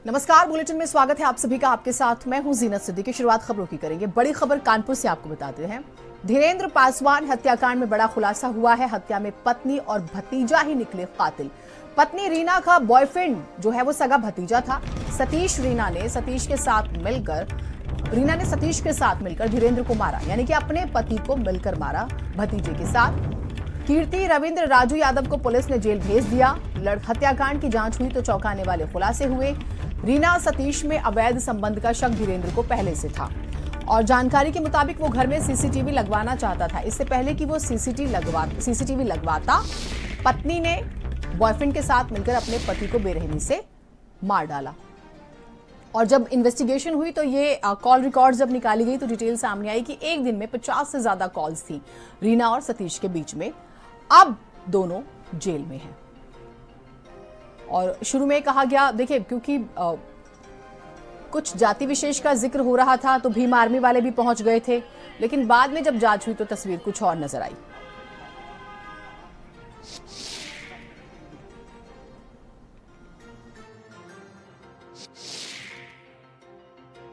नमस्कार, बुलेटिन में स्वागत है आप सभी का। आपके साथ मैं हूं जीनत सिद्दीकी। शुरुआत खबरों की करेंगे। बड़ी खबर कानपुर से आपको बताते हैं। धीरेन्द्र पासवान हत्याकांड में बड़ा खुलासा हुआ है। हत्या में पत्नी और भतीजा ही निकले कातिल। पत्नी रीना का बॉयफ्रेंड जो है वो सगा भतीजा था सतीश। रीना ने सतीश के साथ मिलकर धीरेन्द्र को मारा, यानी कि अपने पति को मिलकर मारा भतीजे के साथ। कीर्ति, रविंद्र, राजू यादव को पुलिस ने जेल भेज दिया। हत्याकांड की जांच हुई तो चौंकाने वाले खुलासे हुए। रीना सतीश में अवैध संबंध का शक धीरेन्द्र को पहले से था और जानकारी के मुताबिक वो घर में सीसीटीवी लगवाना चाहता था। इससे पहले कि वो सीसीटीवी लगवाता, पत्नी ने बॉयफ्रेंड के साथ मिलकर अपने पति को बेरहमी से मार डाला। और जब इन्वेस्टिगेशन हुई तो ये कॉल रिकॉर्ड जब निकाली गई तो डिटेल सामने आई कि एक दिन में 50 से ज्यादा कॉल्स थी रीना और सतीश के बीच में। अब दोनों जेल में हैं। और शुरू में कहा गया, देखिए, क्योंकि कुछ जाति विशेष का जिक्र हो रहा था तो भीम आर्मी वाले भी पहुंच गए थे, लेकिन बाद में जब जांच हुई तो तस्वीर कुछ और नजर आई।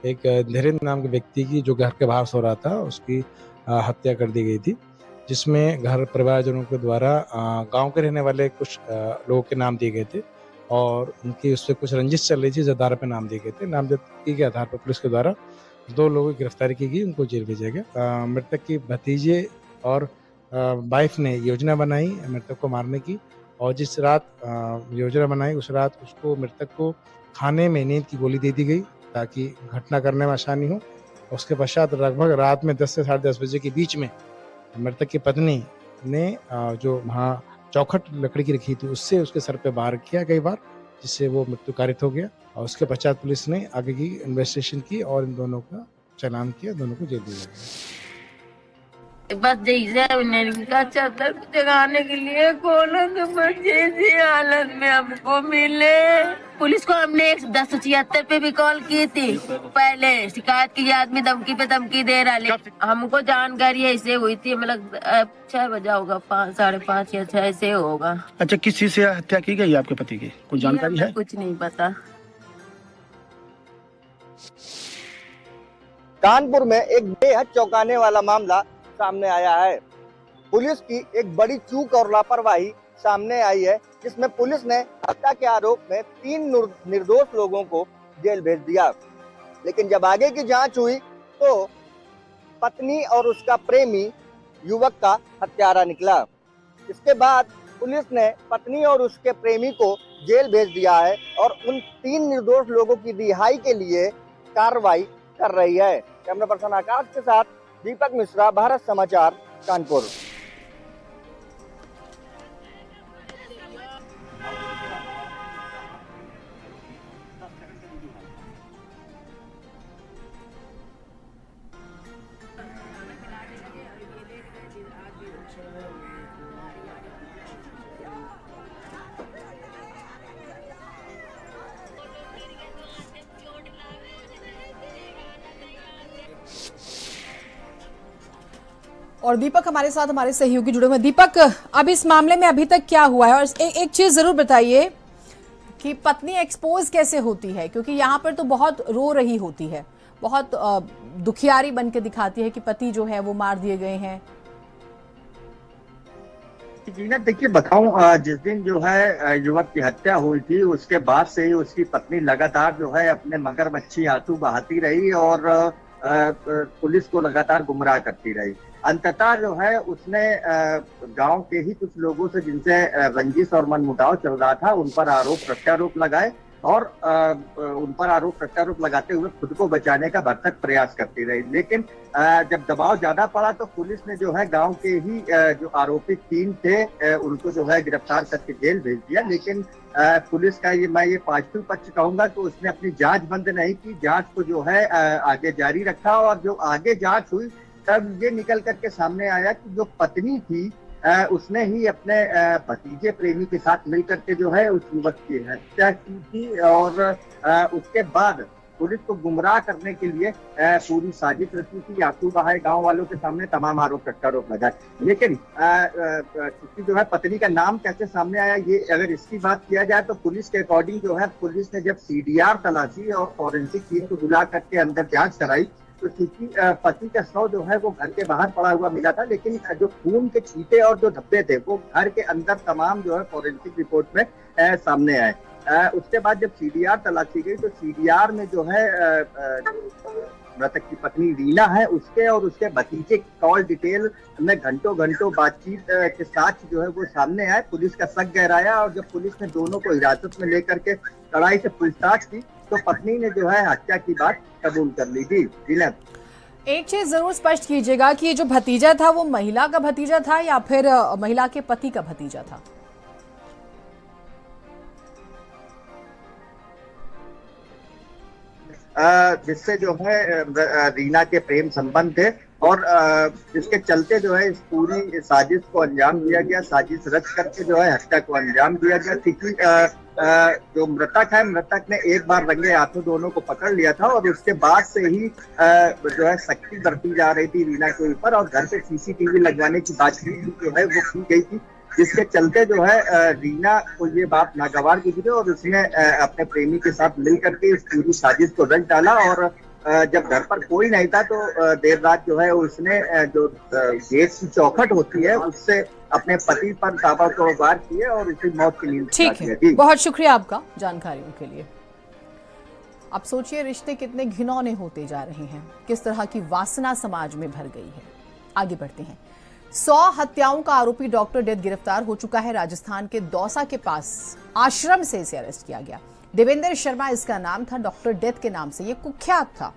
एक धीरेन्द्र नाम के व्यक्ति की जो घर के बाहर सो रहा था उसकी हत्या कर दी गई थी, जिसमें घर परिवारजनों के द्वारा गांव के रहने वाले कुछ लोगों के नाम दिए गए थे और उनकी उससे कुछ रंजिश चल रही थी, इस आधार पर नाम दिए गए थे। नामजदगी के आधार पर पुलिस के द्वारा 2 लोगों की गिरफ्तारी की गई, उनको जेल भेजा गया। मृतक की भतीजे और वाइफ ने योजना बनाई मृतक को मारने की, और जिस रात योजना बनाई उस रात उसको मृतक को खाने में नींद की गोली दे दी गई ताकि घटना करने में आसानी हो। उसके पश्चात लगभग रात में 10 से 10:30 बजे के बीच में मृतक की पत्नी ने जो वहाँ चौखट लकड़ी की रखी थी उससे उसके सर पे वार किया कई बार, जिससे वो मृत्यु कारित हो गया। और उसके पश्चात पुलिस ने आगे की इन्वेस्टिगेशन की और इन दोनों का चालान किया, दोनों को जेल दिया गया। बस जैसे का चादर जगाने के लिए कोनो के बच्चे इसी हालत में हमको मिले। पुलिस को हमने 110-76 पे भी कॉल की थी पहले, शिकायत की आदमी धमकी पे धमकी दे रहा, लेकिन हमको जानकारी ऐसे हुई थी, मतलब 6 बजा होगा, 5, 5:30 या 6 ऐसे होगा। अच्छा, किस चीज से हत्या की गई आपके पति की, कुछ जानकारी है? कुछ नहीं पता। कानपुर में एक बेहद चौंकाने वाला मामला सामने आया है। पुलिस की एक बड़ी चूक और लापरवाही सामने आई है, जिसमें पुलिस ने हत्या के आरोप में 3 निर्दोष लोगों को जेल भेज दिया। लेकिन जब आगे की जांच हुई तो पत्नी और उसका प्रेमी युवक का हत्यारा निकला। इसके बाद पुलिस ने पत्नी और उसके प्रेमी को जेल भेज दिया है और उन 3 निर्दोष लोगों की रिहाई के लिए कार्रवाई कर रही है। कैमरा पर्सन आकाश के साथ दीपक मिश्रा, भारत समाचार, कानपुर। और दीपक हमारे साथ, हमारे सहयोगी जुड़े हुए। दीपक, अब इस मामले में अभी तक क्या हुआ है? और एक चीज जरूर बताइए कि पत्नी एक्सपोज कैसे होती है, क्योंकि यहाँ पर तो बहुत रो रही होती है, बहुत दुखियारी बन के दिखाती है कि पति जो है वो मार दिए गए हैं। जीनत, देखिए बताऊं, जिस दिन जो है युवक की हत्या हुई थी उसके बाद से ही उसकी पत्नी लगातार जो है अपने मगरमच्छी आंसू बहाती रही और पुलिस को लगातार गुमराह करती रही। अंततः जो है उसने गांव के ही कुछ लोगों से जिनसे रंजिश और मनमुटाव चल रहा था उन पर आरोप प्रत्यारोप लगाए और उन पर आरोप प्रत्यारोप लगाते हुए खुद को बचाने का भरसक प्रयास करती रही। लेकिन जब दबाव ज्यादा पड़ा तो पुलिस ने जो है गांव के ही जो आरोपित 3 थे उनको जो है गिरफ्तार करके जेल भेज दिया। लेकिन पुलिस का मैं ये पाजिटिव पक्ष कहूंगा कि उसने अपनी जांच बंद नहीं की, जांच को जो है आगे जारी रखा। और जो आगे जांच हुई तब ये निकल करके सामने आया कि जो पत्नी थी उसने ही अपने भतीजे प्रेमी के साथ मिलकर के जो है उस युवक की हत्या की थी और उसके बाद पुलिस को गुमराह करने के लिए पूरी साजिश रची थी, आंसू बहाए गांव वालों के सामने, तमाम आरोप लगाए। लेकिन उसकी जो है पत्नी का नाम कैसे सामने आया, ये अगर इसकी बात किया जाए तो पुलिस के अकॉर्डिंग जो है, पुलिस ने जब CDR तलाशी और फॉरेंसिक टीम को बुला करके अंदर जांच कराई तो चूंकि पति का शव जो है वो घर के बाहर पड़ा हुआ मिला था, लेकिन जो खून के छींटे और जो धब्बे थे वो घर के अंदर तमाम जो है फॉरेंसिक रिपोर्ट में सामने आए। उसके बाद जब CDR तलाशी गई तो CDR में जो है मृतक की पत्नी रीना है, उसके और उसके भतीजे की कॉल डिटेल में घंटों बातचीत के साथ जो है वो सामने आए। पुलिस का शक गहराया और जब पुलिस ने दोनों को हिरासत में लेकर के कड़ाई से पूछताछ की तो पत्नी ने जो है हत्या की बात कबूल कर ली थी। एक चीज जरूर स्पष्ट कीजिएगा कि ये जो भतीजा था वो महिला का भतीजा था या फिर महिला के पति का भतीजा था? जिससे जो है रीना के प्रेम संबंध थे और जिसके चलते जो है इस पूरी साजिश को अंजाम दिया गया, साजिश रच करके जो है हत्या को अंजाम दिया गया। क्योंकि जो मृतक है, मृतक ने एक बार रंगे हाथों दोनों को पकड़ लिया था और उसके बाद से ही जो है सख्ती बरती जा रही थी रीना के ऊपर और घर पे CCTV लगवाने की बातचीत जो है वो की गई थी, जिसके चलते जो है रीना को ये बात नागवार गुजरी और उसने अपने प्रेमी के साथ मिल करके इस पूरी साजिश को रच डाला। और जब घर पर कोई नहीं था तो देर रात जो है उसने जो गेट की चौखट होती है उससे अपने पति पर ताबड़तोड़ वार किए और उसी मौत की नींद। ठीक है, बहुत शुक्रिया आपका जानकारियों के लिए। अब सोचिए रिश्ते कितने घिनौने होते जा रहे हैं, किस तरह की वासना समाज में भर गई है। आगे बढ़ते हैं। 100 हत्याओं का आरोपी डॉक्टर डेथ गिरफ्तार हो चुका है। राजस्थान के दौसा के पास आश्रम से इसे अरेस्ट किया गया। देवेंद्र शर्मा इसका नाम था। डॉक्टर डेथ के नाम से ये कुख्यात था।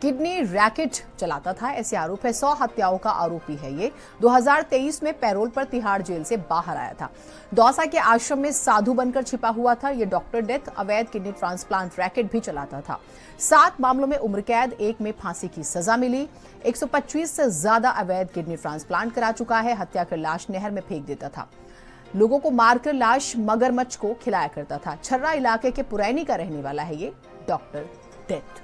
किडनी रैकेट चलाता था, ऐसे आरोप है। 100 हत्याओं का आरोपी है ये। 2023 में पैरोल पर तिहाड़ जेल से बाहर आया था। दौसा के आश्रम में साधु बनकर छिपा हुआ था। ये डॉक्टर डेथ अवैध किडनी ट्रांसप्लांट रैकेट भी चलाता था। 7 मामलों में उम्र कैद, 1 में फांसी की सजा मिली। 125 से ज्यादा अवैध किडनी ट्रांसप्लांट करा चुका है। हत्या कर लाश नहर में फेंक देता था। लोगों को मारकर लाश मगरमच्छ को खिलाया करता था। छर्रा इलाके के पुरैनी का रहने वाला है ये डॉक्टर डेथ।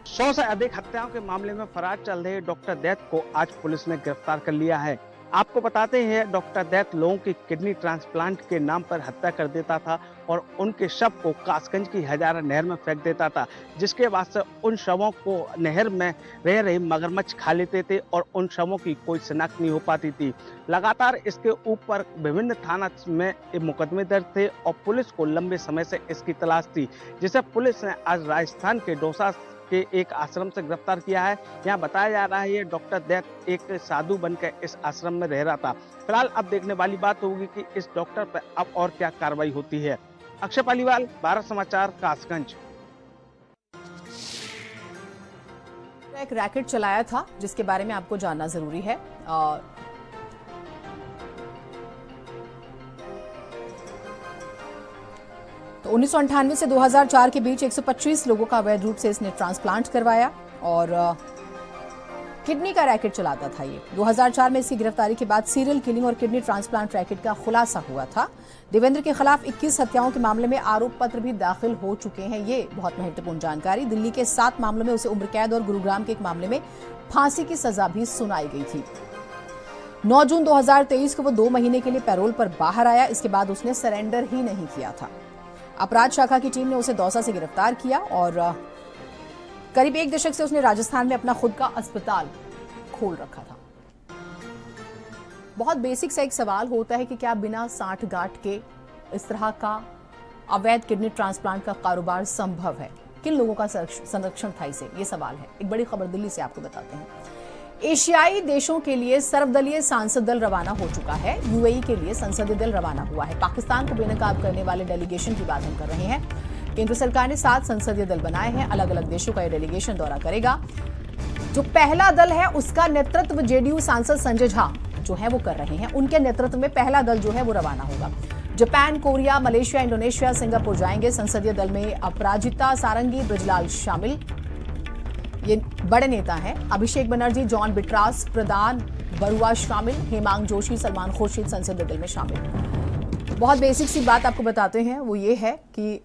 सौ से अधिक हत्याओं के मामले में फरार चल रहे डॉक्टर डेथ को आज पुलिस ने गिरफ्तार कर लिया है। आपको बताते हैं डॉक्टर डेथ लोगों की किडनी ट्रांसप्लांट के नाम पर हत्या कर देता था और उनके शव को कासगंज की हजारा नहर में फेंक देता था, जिसके बाद से उन शवों को नहर में रह रहे मगरमच्छ खा लेते थे और उन शवों की कोई शिनाख्त नहीं हो पाती थी। लगातार इसके ऊपर विभिन्न थाना में मुकदमे दर्ज थे और पुलिस को लंबे समय से इसकी तलाश थी, जिसे पुलिस ने आज राजस्थान के दौसा के एक आश्रम से गिरफ्तार किया है। यहाँ बताया जा रहा है ये डॉक्टर डेथ एक साधु बनकर इस आश्रम में रह रहा था। फिलहाल अब देखने वाली बात होगी कि इस डॉक्टर पर अब और क्या कार्रवाई होती है। अक्षय पालीवाल, भारत समाचार, कासगंज। एक रैकेट चलाया था जिसके बारे में आपको जानना जरूरी है। तो 1998 से 2004 के बीच 125 लोगों का अवैध रूप से इसने ट्रांसप्लांट करवाया और किडनी का रैकेट चलाता था ये। 2004 में इसकी गिरफ्तारी के बाद सीरियल किलिंग और किडनी ट्रांसप्लांट रैकेट का खुलासा हुआ था। देवेंद्र के खिलाफ 21 हत्याओं के मामले में आरोप पत्र भी दाखिल हो चुके हैं। ये बहुत महत्वपूर्ण जानकारी। दिल्ली के 7 मामलों में उसे उम्र कैद और गुरुग्राम के एक मामले में फांसी की सजा भी सुनाई गई थी। 9 जून 2023 को वो 2 महीने के लिए पैरोल पर बाहर आया। इसके बाद उसने सरेंडर ही नहीं किया था। अपराध शाखा की टीम ने उसे दौसा से गिरफ्तार किया और करीब 1 दशक से उसने राजस्थान में अपना खुद का अस्पताल खोल रखा था। बहुत बेसिक सा एक सवाल होता है कि क्या बिना साठ गांठ के इस तरह का अवैध किडनी ट्रांसप्लांट का कारोबार संभव है? किन लोगों का संरक्षण था इसे? ये सवाल है। एक बड़ी खबर दिल्ली से आपको बताते हैं। एशियाई देशों के लिए सर्वदलीय सांसद दल रवाना हो चुका है। यूएई के लिए संसदीय दल रवाना हुआ है। पाकिस्तान को बेनकाब करने वाले डेलीगेशन की बात हम कर रहे हैं। केंद्र सरकार ने 7 संसदीय दल बनाए हैं। अलग अलग देशों का यह डेलीगेशन दौरा करेगा। जो पहला दल है उसका नेतृत्व जेडीयू सांसद संजय झा जो है वो कर रहे हैं। उनके नेतृत्व में पहला दल जो है वो रवाना होगा। Japan, Korea, Malaysia, Indonesia, Singapore जाएंगे। संसदीय दल में अपराजिता सारंगी, ब्रजलाल शामिल, ये बड़े नेता हैं। अभिषेक बनर्जी, जॉन बिट्रास, प्रदान बरुआ शामिल, हेमांग जोशी, सलमान खुर्शीद संसदीय दल में शामिल। बहुत बेसिक सी बात आपको बताते हैं, वो ये है कि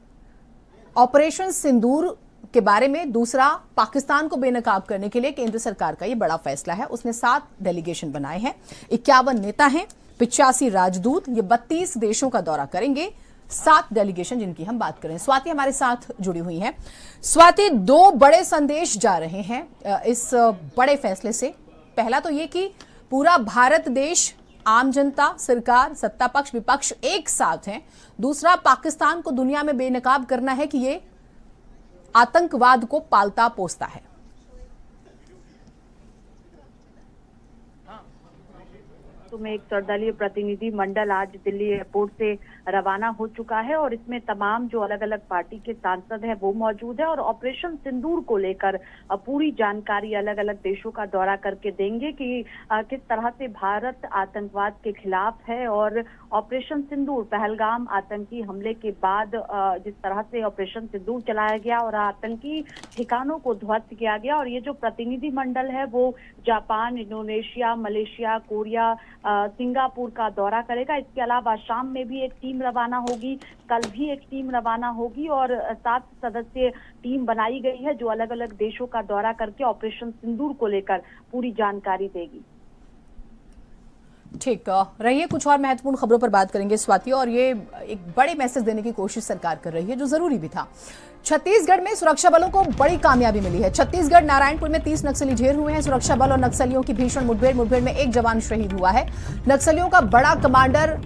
ऑपरेशन सिंदूर के बारे में, दूसरा पाकिस्तान को बेनकाब करने के लिए केंद्र सरकार का ये बड़ा फैसला है। उसने 7 डेलीगेशन बनाए हैं, 51 नेता हैं, 85 राजदूत, ये 32 देशों का दौरा करेंगे। 7 डेलीगेशन जिनकी हम बात करें। स्वाति हमारे साथ जुड़ी हुई हैं। स्वाति, 2 बड़े संदेश जा रहे हैं इस बड़े फैसले से। पहला तो ये कि पूरा भारत देश, आम जनता, सरकार, सत्ता पक्ष, विपक्ष एक साथ हैं। दूसरा, पाकिस्तान को दुनिया में बेनकाब करना है कि ये आतंकवाद को पालता पोसता है। में एक सर्वदलीय प्रतिनिधि मंडल आज दिल्ली एयरपोर्ट से रवाना हो चुका है और इसमें तमाम जो अलग अलग पार्टी के सांसद हैं वो मौजूद है और ऑपरेशन सिंदूर को लेकर पूरी जानकारी अलग अलग देशों का दौरा करके देंगे कि किस तरह से भारत आतंकवाद के खिलाफ है और ऑपरेशन सिंदूर, पहलगाम आतंकी हमले के बाद जिस तरह से ऑपरेशन सिंदूर चलाया गया और आतंकी ठिकानों को ध्वस्त किया गया और ये जो प्रतिनिधि मंडल है वो Japan, Indonesia, Malaysia, Korea, Singapore का दौरा करेगा। इसके अलावा शाम में भी एक टीम रवाना होगी, कल भी एक टीम रवाना होगी और 7 सदस्यीय टीम बनाई गई है जो अलग अलग देशों का दौरा करके ऑपरेशन सिंदूर को लेकर पूरी जानकारी देगी। ठीक रहिए, कुछ और महत्वपूर्ण खबरों पर बात करेंगे स्वाति। और ये एक बड़े मैसेज देने की कोशिश सरकार कर रही है जो जरूरी भी था। छत्तीसगढ़ में सुरक्षा बलों को बड़ी कामयाबी मिली है। छत्तीसगढ़ नारायणपुर में 30 नक्सली ढेर हुए हैं। सुरक्षा बल और नक्सलियों की भीषण मुठभेड़ में एक जवान शहीद हुआ है। नक्सलियों का बड़ा कमांडर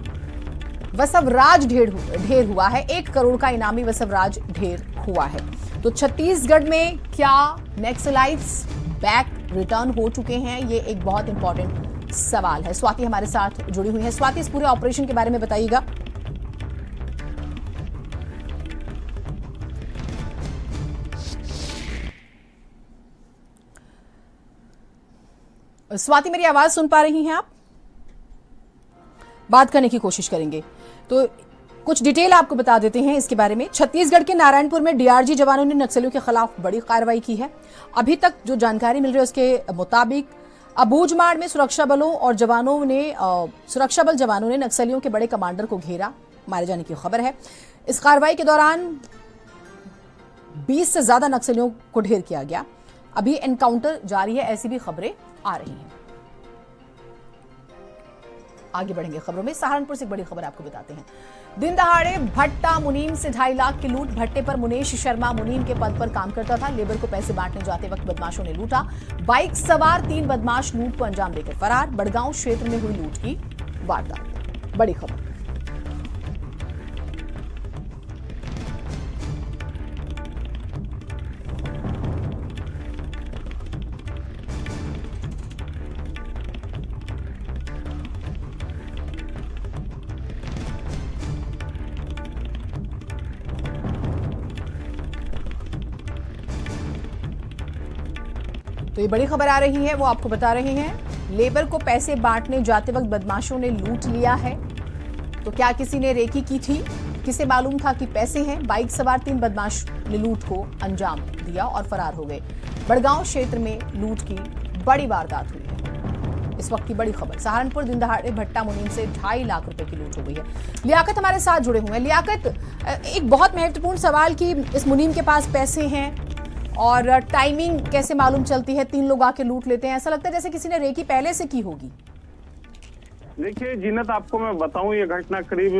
वसवराज ढेर हुआ है। 1 करोड़ का इनामी वसवराज ढेर हुआ है। तो छत्तीसगढ़ में क्या नक्सलाइट्स बैक रिटर्न हो चुके हैं, ये एक बहुत इंपॉर्टेंट सवाल है। स्वाति हमारे साथ जुड़ी हुई है। स्वाति, इस पूरे ऑपरेशन के बारे में बताइएगा। स्वाति, मेरी आवाज सुन पा रही हैं आप? बात करने की कोशिश करेंगे तो कुछ डिटेल आपको बता देते हैं इसके बारे में। छत्तीसगढ़ के नारायणपुर में डीआरजी जवानों ने नक्सलियों के खिलाफ बड़ी कार्रवाई की है। अभी तक जो जानकारी मिल रही है उसके मुताबिक अबूझमाड़ में सुरक्षा बल जवानों ने नक्सलियों के बड़े कमांडर को घेरा, मारे जाने की खबर है। इस कार्रवाई के दौरान 20 से ज्यादा नक्सलियों को ढेर किया गया। अभी एनकाउंटर जारी है, ऐसी भी खबरें आ रही हैं। आगे बढ़ेंगे खबरों में। सहारनपुर से एक बड़ी खबर आपको बताते हैं। दिन दहाड़े भट्टा मुनीम से 2.5 लाख की लूट। भट्टे पर मुनेश शर्मा मुनीम के पद पर काम करता था। लेबर को पैसे बांटने जाते वक्त बदमाशों ने लूटा। बाइक सवार 3 बदमाश लूट को अंजाम देकर फरार। बड़गांव क्षेत्र में हुई लूट की वारदात। बड़ी खबर। तो ये बड़ी खबर आ रही है, वो आपको बता रहे हैं। लेबर को पैसे बांटने जाते वक्त बदमाशों ने लूट लिया है। तो क्या किसी ने रेकी की थी? किसे मालूम था कि पैसे हैं? बाइक सवार 3 बदमाश ने लूट को अंजाम दिया और फरार हो गए। बड़गांव क्षेत्र में लूट की बड़ी वारदात हुई है। इस वक्त की बड़ी खबर। सहारनपुर दिन दहाड़े भट्टा मुनीम से 2.5 लाख रुपए की लूट हो गई है। लियाकत हमारे साथ जुड़े हुए हैं। लियाकत, एक बहुत महत्वपूर्ण सवाल कि इस मुनीम के पास पैसे हैं और टाइमिंग कैसे मालूम चलती है? 3 लोग आके लूट लेते हैं, ऐसा लगता है जैसे किसी ने रेकी पहले से की होगी। देखिए जीनत, आपको मैं बताऊं, ये घटना करीब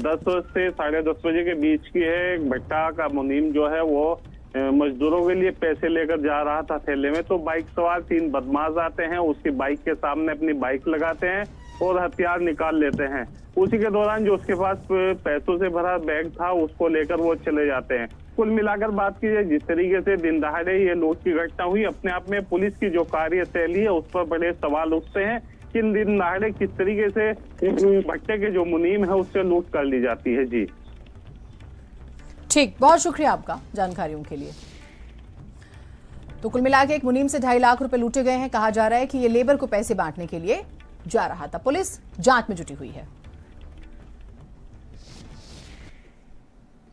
10 से 10:30 बजे के बीच की है। भट्टा का मुनीम जो है वो मजदूरों के लिए पैसे लेकर जा रहा था थैले में, तो बाइक सवार 3 बदमाश आते हैं, उसकी बाइक के सामने अपनी बाइक लगाते हैं और हथियार निकाल लेते हैं। उसी के दौरान जो उसके पास पैसों से भरा बैग था उसको लेकर वो चले जाते हैं। कुल मिलाकर बात की जाए, जिस तरीके से दिन दहाड़े ये लूट की घटना हुई, अपने आप में पुलिस की जो कार्यशैली है उस पर बड़े सवाल उठते हैं कि दिन दहाड़े किस तरीके से भट्टे के जो मुनीम है उससे लूट कर ली जाती है। जी ठीक, बहुत शुक्रिया आपका जानकारियों के लिए। तो कुल मिला के एक मुनीम से 2.5 लाख रुपए लूटे गए हैं। कहा जा रहा है कि ये लेबर को पैसे बांटने के लिए जा रहा था। पुलिस जांच में जुटी हुई है।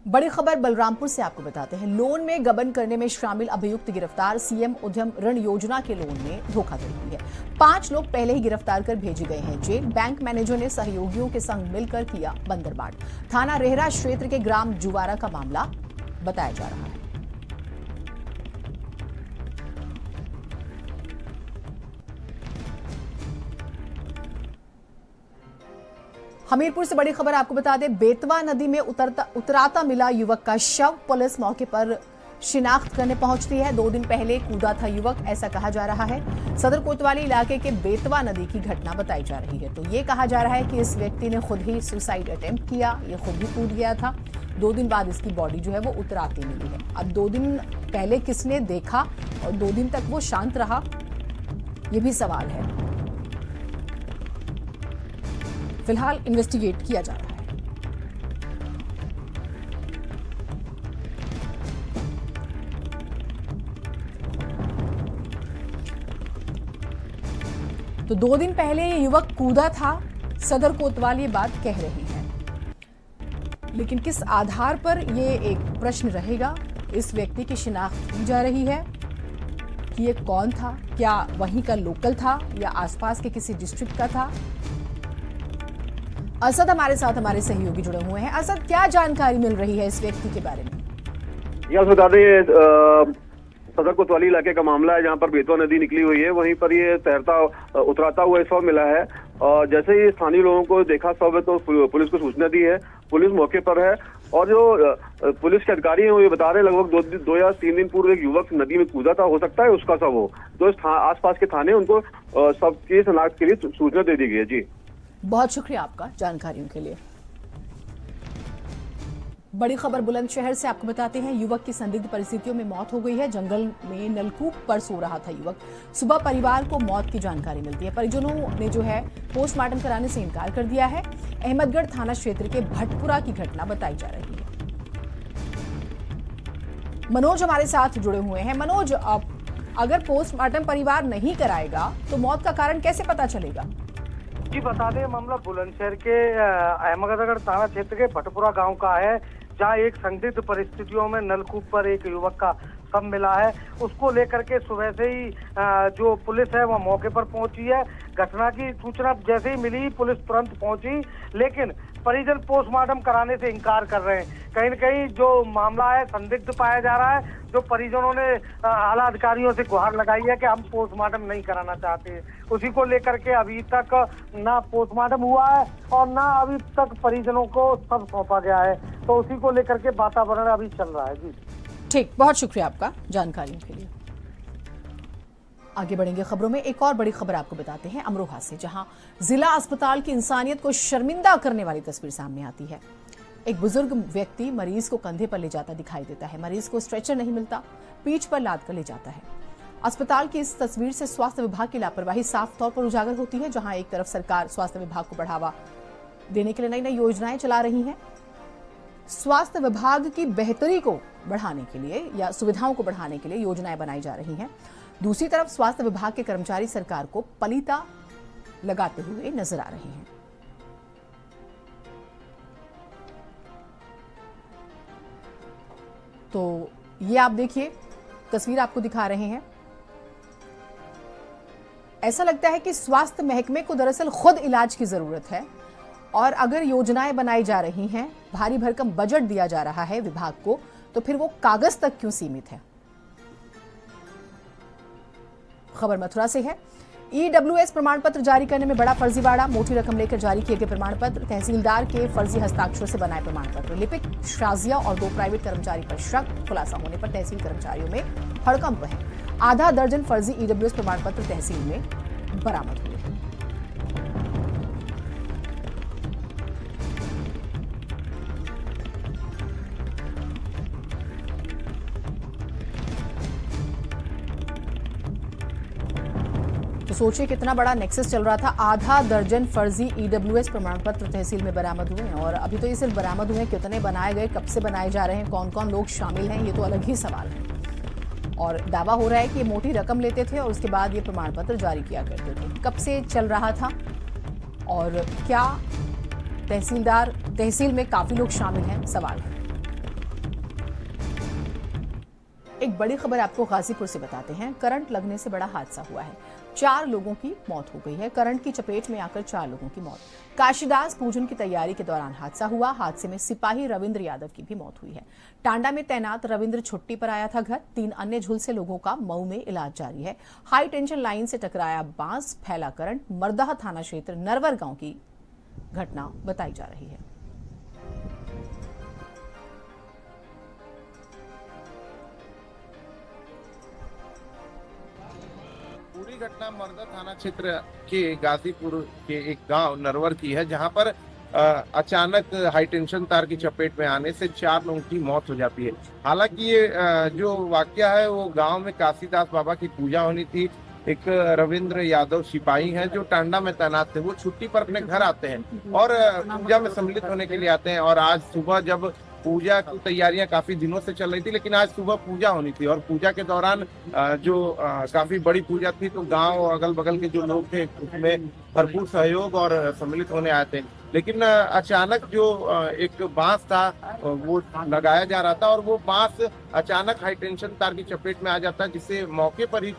बड़ी खबर बलरामपुर से आपको बताते हैं। लोन में गबन करने में शामिल अभियुक्त गिरफ्तार। सीएम उद्यम ऋण योजना के लोन में धोखाधड़ी हुई है। 5 लोग पहले ही गिरफ्तार कर भेजे गए हैं जेल। बैंक मैनेजर ने सहयोगियों के संग मिलकर किया बंदरबाट। थाना रेहरा क्षेत्र के ग्राम जुवारा का मामला बताया जा रहा है। हमीरपुर से बड़ी खबर आपको बता दें। बेतवा नदी में उतराता मिला युवक का शव। पुलिस मौके पर शिनाख्त करने पहुंचती है। 2 दिन पहले कूदा था युवक, ऐसा कहा जा रहा है। सदर कोतवाली इलाके के बेतवा नदी की घटना बताई जा रही है। तो ये कहा जा रहा है कि इस व्यक्ति ने खुद ही सुसाइड अटेम्प्ट किया, ये खुद ही कूद गया था। 2 दिन बाद इसकी बॉडी जो है वो उतराती मिली है। अब 2 दिन पहले किसने देखा और 2 दिन तक वो शांत रहा, ये भी सवाल है। फिलहाल इन्वेस्टिगेट किया जा रहा है। तो 2 दिन पहले ये युवक कूदा था, सदर कोतवाल ये बात कह रही है। लेकिन किस आधार पर ये एक प्रश्न रहेगा। इस व्यक्ति की शिनाख्त की जा रही है कि ये कौन था, क्या वहीं का लोकल था या आसपास के किसी डिस्ट्रिक्ट का था। असद हमारे साथ हमारे सहयोगी जुड़े हुए हैं। असद, क्या जानकारी मिल रही है इस व्यक्ति के बारे में? यह बता दें, सदर कोतवाली इलाके का मामला है, जहां पर बेतवा नदी निकली हुई है। वहीं पर ये तैरता उतराता हुआ शव मिला है। और जैसे ही स्थानीय लोगों को देखा शव है तो पुलिस को सूचना दी है। पुलिस मौके पर है और जो पुलिस के अधिकारी हैं वो ये बता रहे हैं लगभग 2 या 3 दिन पूर्व एक युवक नदी में कूदा था, हो सकता है उसका शव हो। तो आसपास के थाने उनको शव की शनाख्त के लिए सूचना दे दी गई है। जी, बहुत शुक्रिया आपका जानकारियों के लिए। बड़ी खबर बुलंदशहर से आपको बताते हैं। युवक की संदिग्ध परिस्थितियों में मौत हो गई है। जंगल में नलकूप पर सो रहा था युवक। सुबह परिवार को मौत की जानकारी मिलती है। परिजनों ने जो है पोस्टमार्टम कराने से इनकार कर दिया है। अहमदगढ़ थाना क्षेत्र के भटपुरा की घटना बताई जा रही है। मनोज हमारे साथ जुड़े हुए हैं। मनोज, अगर पोस्टमार्टम परिवार नहीं कराएगा तो मौत का कारण कैसे पता चलेगा? जी, बता दें मामला बुलंदशहर के अहमदगढ़ थाना क्षेत्र के भटपुरा गांव का है, जहां एक संदिग्ध परिस्थितियों में नलकूप पर एक युवक का शव मिला है। उसको लेकर के सुबह से ही जो पुलिस है वो मौके पर पहुंची है। घटना की सूचना जैसे ही मिली पुलिस तुरंत पहुंची, लेकिन परिजन पोस्टमार्टम कराने से इनकार कर रहे हैं। कहीं न कहीं जो मामला है संदिग्ध पाया जा रहा है। जो परिजनों ने आला अधिकारियों से गुहार लगाई है कि हम पोस्टमार्टम नहीं कराना चाहते, उसी को लेकर के अभी तक ना पोस्टमार्टम हुआ है और ना अभी तक परिजनों को शव सौंपा गया है। तो उसी को लेकर के वातावरण अभी चल रहा है। जी ठीक, बहुत शुक्रिया आपका जानकारियों के लिए। आगे बढ़ेंगे खबरों में। एक और बड़ी खबर आपको बताते हैं अमरोहा से, जहां जिला अस्पताल की इंसानियत को शर्मिंदा करने वाली तस्वीर सामने आती है। एक बुजुर्ग व्यक्ति मरीज को कंधे पर ले जाता दिखाई देता है। मरीज को स्ट्रेचर नहीं मिलता, पीठ पर लाद कर ले जाता है। अस्पताल की इस तस्वीर से स्वास्थ्य विभाग की लापरवाही साफ तौर पर उजागर होती है। जहां एक तरफ सरकार स्वास्थ्य विभाग को बढ़ावा देने के लिए नई नई योजनाएं चला रही है, स्वास्थ्य विभाग की बेहतरी को बढ़ाने के लिए या सुविधाओं को बढ़ाने के लिए योजनाएं बनाई जा रही हैं। दूसरी तरफ स्वास्थ्य विभाग के कर्मचारी सरकार को पलीता लगाते हुए नजर आ रहे हैं। तो ये आप देखिए, तस्वीर आपको दिखा रहे हैं। ऐसा लगता है कि स्वास्थ्य महकमे को दरअसल खुद इलाज की जरूरत है और अगर योजनाएं बनाई जा रही हैं, भारी भरकम बजट दिया जा रहा है विभाग को, तो फिर वो कागज तक क्यों सीमित है। खबर मथुरा से है। ईडब्ल्यूएस प्रमाण पत्र जारी करने में बड़ा फर्जीवाड़ा। मोटी रकम लेकर जारी किए गए प्रमाण पत्र, तहसीलदार के फर्जी हस्ताक्षर से बनाए प्रमाण पत्र। लिपिक, शाजिया और 2 प्राइवेट कर्मचारी पर शक। खुलासा होने पर तहसील कर्मचारियों में हड़कंप है। आधा दर्जन फर्जी ईडब्ल्यूएस प्रमाण पत्र तहसील में बरामद हुए। तो सोचिए कितना बड़ा नेक्सस चल रहा था। आधा दर्जन फर्जी ईडब्ल्यूएस प्रमाण पत्र तहसील में बरामद हुए हैं और अभी तो ये सिर्फ बरामद हुए, कितने बनाए गए, कब से बनाए जा रहे हैं, कौन कौन लोग शामिल हैं, ये तो अलग ही सवाल है। और दावा हो रहा है कि ये मोटी रकम लेते थे और उसके बाद ये प्रमाण पत्र जारी किया करते थे। कब से चल रहा था और क्या तहसील में काफी लोग शामिल हैं, सवाल है। बड़ी खबर आपको गाजीपुर से बताते हैं। करंट लगने से बड़ा हादसा हुआ है। 4 लोगों की मौत हो गई है। करंट की चपेट में आकर 4 लोगों की मौत। काशीदास पूजन की तैयारी के दौरान हादसा हुआ। हादसे में सिपाही रविंद्र यादव की भी मौत हुई है। टांडा में तैनात रविंद्र छुट्टी पर आया था घर। 3 अन्य झुलसे लोगों का मऊ में इलाज जारी है। हाई टेंशन लाइन से टकराया बांस, फैला करंट। मरदाह थाना क्षेत्र नरवर गांव की घटना बताई जा रही है। पूरी घटना मरदा थाना क्षेत्र के गाजीपुर के एक गांव नरवर की है, जहां पर अचानक हाई टेंशन तार की चपेट में आने से 4 लोगों की मौत हो जाती है। हालांकि ये जो वाकया है वो गांव में काशीदास बाबा की पूजा होनी थी। एक रविंद्र यादव सिपाही हैं जो टांडा में तैनात थे। वो छुट्टी पर अपने घर आते हैं और पूजा में सम्मिलित होने के लिए आते हैं। और आज सुबह जब पूजा की तैयारियां काफी दिनों से चल रही थी, लेकिन आज सुबह पूजा होनी थी और पूजा के दौरान जो काफी बड़ी पूजा थी, तो गांव और अगल बगल के जो लोग थे उसमें भरपूर सहयोग और सम्मिलित होने आए थे। लेकिन अचानक जो एक बांस था वो लगाया जा रहा था और वो बांस अचानक हाई टेंशन तार की चपेट में आ जाता है, जिससे मौके पर ही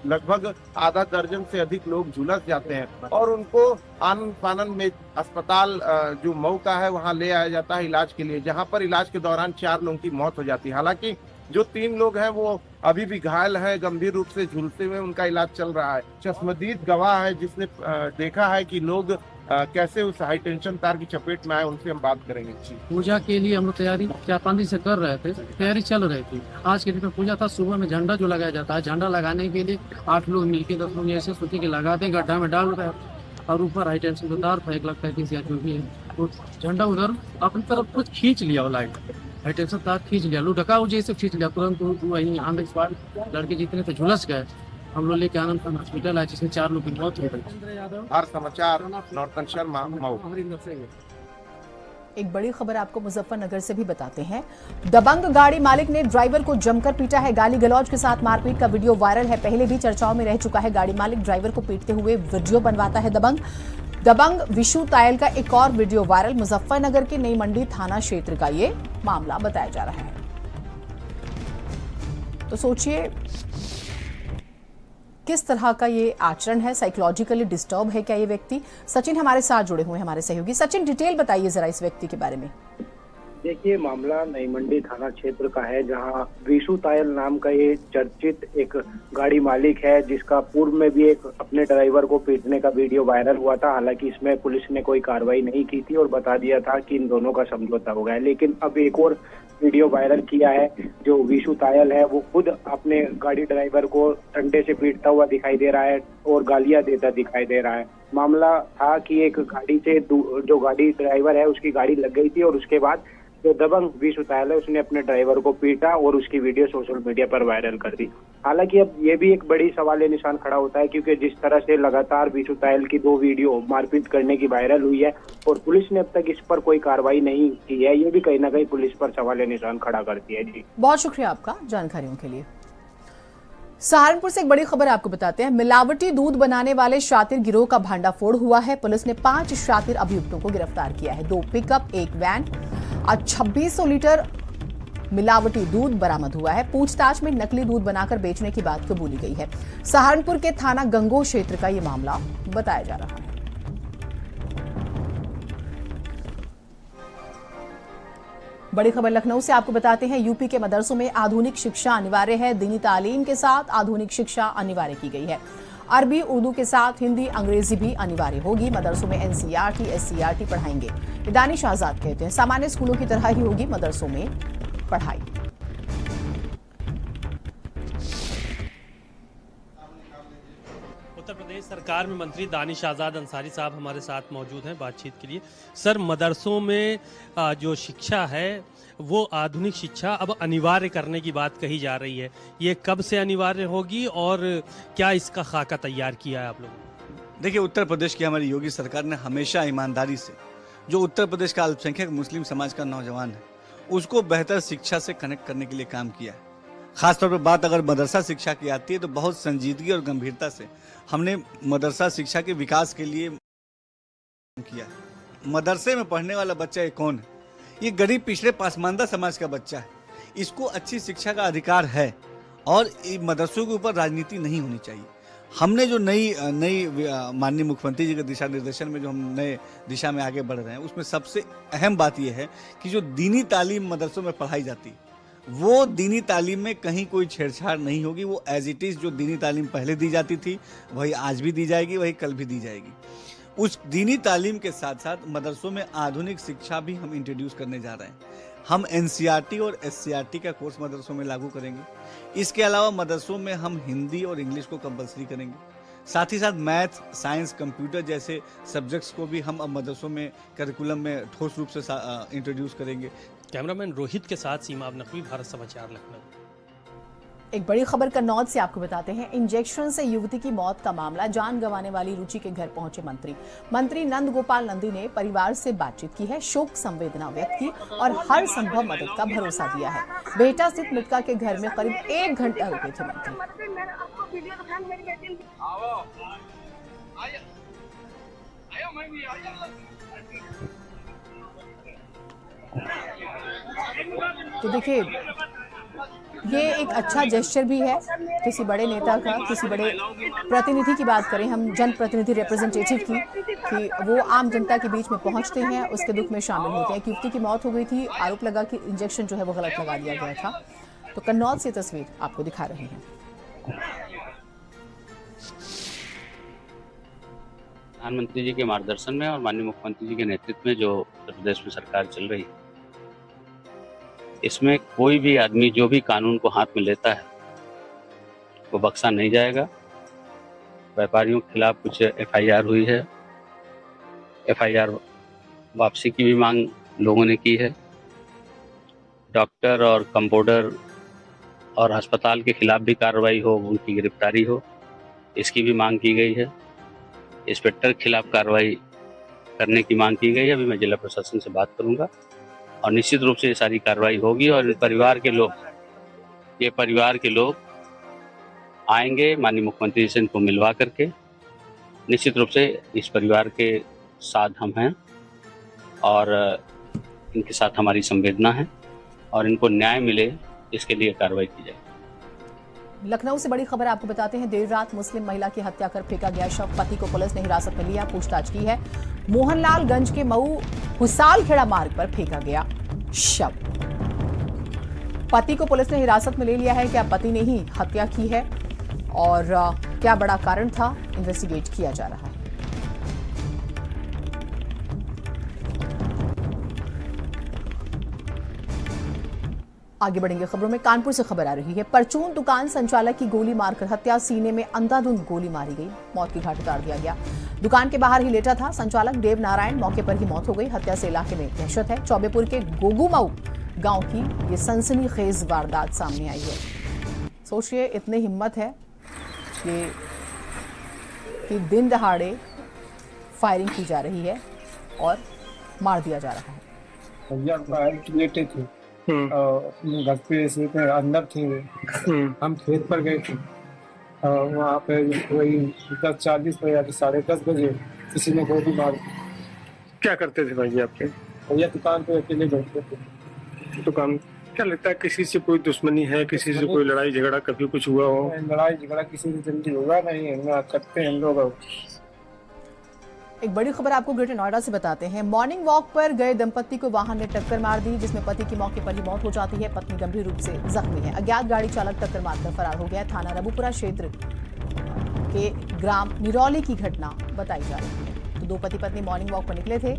लगभग आधा दर्जन से अधिक लोग झुलस जाते हैं और उनको आनन फानन में अस्पताल जो मऊ का है वहां ले आया जाता है इलाज के लिए, जहां पर इलाज के दौरान 4 लोगों की मौत हो जाती है। हालांकि जो 3 लोग हैं वो अभी भी घायल हैं, गंभीर रूप से झुलसे हुए उनका इलाज चल रहा है। चश्मदीद गवाह है जिसने देखा है कि लोग कैसे उस हाई टेंशन तार की चपेट में आए, उनसे हम बात करेंगे। पूजा के लिए हम लोग तैयारी 4-5 दिन से कर रहे थे, तैयारी चल रही थी। आज के दिन में पूजा था। सुबह में झंडा जो लगाया जाता है, झंडा लगाने के लिए 8 लोग मिलकर 10 लोग ऐसे सोचे कि लगाते हैं, गड्ढा में डाल रहे हैं और ऊपर हाई टेंशन का तार था 1,35,000 या जो भी है, तो झंडा उधर अपनी तरफ कुछ खींच लिया, वो लाइट हाई टेंशन तार खींच लिया, लुढ़का जैसे खींच लिया। तुरंत वहीं ऑन द स्पॉट लड़के जितने थे झुलस गए। हम लोग लेके आनंद हॉस्पिटल आए, जिसमें 4 लोग की मौत हो गई। हर समाचार नॉर्थन शर्मा मऊ। एक बड़ी खबर आपको मुजफ्फरनगर से भी बताते हैं। दबंग गाड़ी मालिक ने ड्राइवर को जमकर पीटा है। गाली गलौज के साथ मारपीट का वीडियो वायरल है। पहले भी चर्चाओं में रह चुका है। गाड़ी मालिक ड्राइवर को पीटते हुए वीडियो बनवाता है। दबंग विशु तायल का एक और वीडियो वायरल। मुजफ्फरनगर के नई मंडी थाना क्षेत्र का ये मामला बताया जा रहा है। तो सोचिए किस तरह का ये आचरण है। साइकोलॉजिकली डिस्टर्ब है क्या ये व्यक्ति? सचिन हमारे साथ जुड़े हुए हैं, हमारे सहयोगी। सचिन, डिटेल बताइए जरा इस व्यक्ति के बारे में। देखिए, मामला नई मंडी थाना क्षेत्र का है, जहां विशु तायल नाम का ये चर्चित एक गाड़ी मालिक है, जिसका पूर्व में भी एक अपने ड्राइवर को पीटने का वीडियो वायरल हुआ था। हालांकि इसमें पुलिस ने कोई कार्रवाई नहीं की थी और बता दिया था कि इन दोनों का समझौता हो गया है। लेकिन अब एक और वीडियो वायरल किया है। जो विशु तायल है वो खुद अपने गाड़ी ड्राइवर को डंडे से पीटता हुआ दिखाई दे रहा है और गालियां देता दिखाई दे रहा है। मामला था कि एक गाड़ी से जो गाड़ी ड्राइवर है उसकी गाड़ी लग गई थी और उसके बाद जो दबंग विशु तायल है उसने अपने ड्राइवर को पीटा और उसकी वीडियो सोशल मीडिया पर वायरल कर दी। हालांकि अब ये भी एक बड़ी सवालिया निशान खड़ा होता है, क्योंकि जिस तरह से लगातार विशु तायल की 2 वीडियो मारपीट करने की वायरल हुई है और पुलिस ने अब तक इस पर कोई कार्रवाई नहीं की है, ये भी कहीं ना कहीं पुलिस पर सवालिया निशान खड़ा करती है। जी, बहुत शुक्रिया आपका जानकारियों के लिए। सहारनपुर से एक बड़ी खबर आपको बताते हैं। मिलावटी दूध बनाने वाले शातिर गिरोह का भांडाफोड़ हुआ है। पुलिस ने 5 शातिर अभियुक्तों को गिरफ्तार किया है। 2 पिकअप, 1 वैन, 2600 लीटर मिलावटी दूध बरामद हुआ है। पूछताछ में नकली दूध बनाकर बेचने की बात कबूली गई है। सहारनपुर के थाना गंगोह क्षेत्र का ये मामला बताया जा रहा है। बड़ी खबर लखनऊ से आपको बताते हैं। यूपी के मदरसों में आधुनिक शिक्षा अनिवार्य है। दीनी तालीम के साथ आधुनिक शिक्षा अनिवार्य की गई है। अरबी, उर्दू के साथ हिंदी, अंग्रेजी भी अनिवार्य होगी। मदरसों में एनसीईआरटी, एससीईआरटी पढ़ाएंगे। दानिश आजाद कहते हैं सामान्य स्कूलों की तरह ही होगी मदरसों में पढ़ाई। उत्तर प्रदेश सरकार में मंत्री दानिश आज़ाद अंसारी साहब हमारे साथ मौजूद हैं बातचीत के लिए। सर, मदरसों में जो शिक्षा है वो आधुनिक शिक्षा अब अनिवार्य करने की बात कही जा रही है। ये कब से अनिवार्य होगी और क्या इसका खाका तैयार किया है आप लोगों ने? देखिए, उत्तर प्रदेश की हमारी योगी सरकार ने हमेशा ईमानदारी से जो उत्तर प्रदेश का अल्पसंख्यक मुस्लिम समाज का नौजवान है उसको बेहतर शिक्षा से कनेक्ट करने के लिए काम किया है। खासतौर पर बात अगर मदरसा शिक्षा की आती है तो बहुत संजीदगी और गंभीरता से हमने मदरसा शिक्षा के विकास के लिए किया। मदरसे में पढ़ने वाला बच्चा ये कौन है? ये गरीब पिछड़े पासमानदा समाज का बच्चा है। इसको अच्छी शिक्षा का अधिकार है और मदरसों के ऊपर राजनीति नहीं होनी चाहिए। हमने जो नई माननीय मुख्यमंत्री जी के दिशा निर्देशन में जो हम नए दिशा में आगे बढ़ रहे हैं, उसमें सबसे अहम बात यह है कि जो दीनी तालीम मदरसों में पढ़ाई जाती है वो दीनी तालीम में कहीं कोई छेड़छाड़ नहीं होगी। वो एज इट इज़ जो दीनी तालीम पहले दी जाती थी वही आज भी दी जाएगी, वही कल भी दी जाएगी। उस दीनी तालीम के साथ साथ मदरसों में आधुनिक शिक्षा भी हम इंट्रोड्यूस करने जा रहे हैं। हम NCERT और SCERT का कोर्स मदरसों में लागू करेंगे। इसके अलावा मदरसों में हम हिंदी और इंग्लिश को कंपलसरी करेंगे। साथ ही साथ मैथ, साइंस, कंप्यूटर जैसे सब्जेक्ट्स को भी हम अब मदरसों में करिकुलम में ठोस रूप से इंट्रोड्यूस करेंगे। कैमरामैन रोहित के साथ सीमा नकवी, भारत समाचार, लखनऊ। एक बड़ी खबर कन्नौज से आपको बताते हैं। इंजेक्शन से युवती की मौत का मामला, जान गंवाने वाली रुचि के घर पहुंचे मंत्री नंद गोपाल नंदी ने परिवार से बातचीत की है, शोक संवेदना व्यक्त की और हर संभव मदद का भरोसा दिया है। बेहटा स्थित मृतका के घर में करीब 1 घंटा रुके थे मंत्री। तो देखिए, ये एक अच्छा जेस्चर भी है किसी बड़े नेता का, किसी बड़े प्रतिनिधि की बात करें हम, जनप्रतिनिधि रिप्रेजेंटेटिव की, कि वो आम जनता के बीच में पहुंचते हैं, उसके दुख में शामिल होते हैं। युवती की मौत हो गई थी, आरोप लगा कि इंजेक्शन जो है वो गलत लगा दिया गया था। तो कन्नौज से तस्वीर आपको दिखा रहे हैं। प्रधानमंत्री जी के मार्गदर्शन में और माननीय मुख्यमंत्री जी के नेतृत्व में जो उत्तर प्रदेश में सरकार चल रही है, इसमें कोई भी आदमी जो भी कानून को हाथ में लेता है वो बख्शा नहीं जाएगा। व्यापारियों के खिलाफ कुछ FIR हुई है, FIR वापसी की भी मांग लोगों ने की है। डॉक्टर और कंपाउंडर और अस्पताल के खिलाफ भी कार्रवाई हो, उनकी गिरफ्तारी हो, इसकी भी मांग की गई है। इंस्पेक्टर के खिलाफ कार्रवाई करने की मांग की गई है। अभी मैं जिला प्रशासन से बात करूंगा और निश्चित रूप से ये सारी कार्रवाई होगी और ये परिवार के लोग आएंगे माननीय मुख्यमंत्री से इनको मिलवा करके। निश्चित रूप से इस परिवार के साथ हम हैं और इनके साथ हमारी संवेदना है और इनको न्याय मिले, इसके लिए कार्रवाई की जाए। लखनऊ से बड़ी खबर आपको बताते हैं। देर रात मुस्लिम महिला की हत्या कर फेंका गया शव, पति को पुलिस ने हिरासत में लिया, पूछताछ की है। मोहनलालगंज के मऊ हुसालखेड़ा मार्ग पर फेंका गया शव। पति को पुलिस ने हिरासत में ले लिया है। क्या पति ने ही हत्या की है और क्या बड़ा कारण था, इन्वेस्टिगेट किया जा रहा है। आगे बढ़ेंगे खबरों में। कानपुर से खबर आ रही है। परचून दुकान संचालक की गोली मारकर हत्या, सीने में अंधाधुंध गोली मारी गई, मौत की घाट उतार दिया गया। दुकान के बाहर ही लेटा था संचालक देव नारायण, मौके पर ही मौत हो गई। हत्या से इलाके में दहशत है। चौबेपुर के गोगूमऊ गांव की ये सनसनीखेज वारदात सामने आई है। सोचिए, इतनी हिम्मत है कि दिन दहाड़े फायरिंग की जा रही है और मार दिया जा रहा है। लेटे थे घर पे अंदर थे, हम खेत पर गए थे। वहाँ पे वही 10:40 बजे, 10:30 बजे किसी ने गोली मार। क्या करते थे भाई आपके? भैया दुकान पे अकेले बैठते थे। दुकान, क्या लगता है किसी से कोई दुश्मनी है, किसी से कोई लड़ाई झगड़ा कभी कुछ हुआ हो? लड़ाई झगड़ा किसी से जल्दी होगा नहीं, करते हैं हम लोग। एक बड़ी खबर आपको ग्रेटर नोएडा से बताते हैं। मॉर्निंग वॉक पर गए दंपति को वाहन ने टक्कर मार दी, जिसमें पति की मौके पर ही मौत हो जाती है। पत्नी गंभीर रूप से जख्मी है। अज्ञात गाड़ी चालक टक्कर मारकर फरार हो गया। थाना रबुपुरा क्षेत्र के ग्राम निरौली की घटना बताई जा रही है। तो दो पति पत्नी मॉर्निंग वॉक पर निकले थे,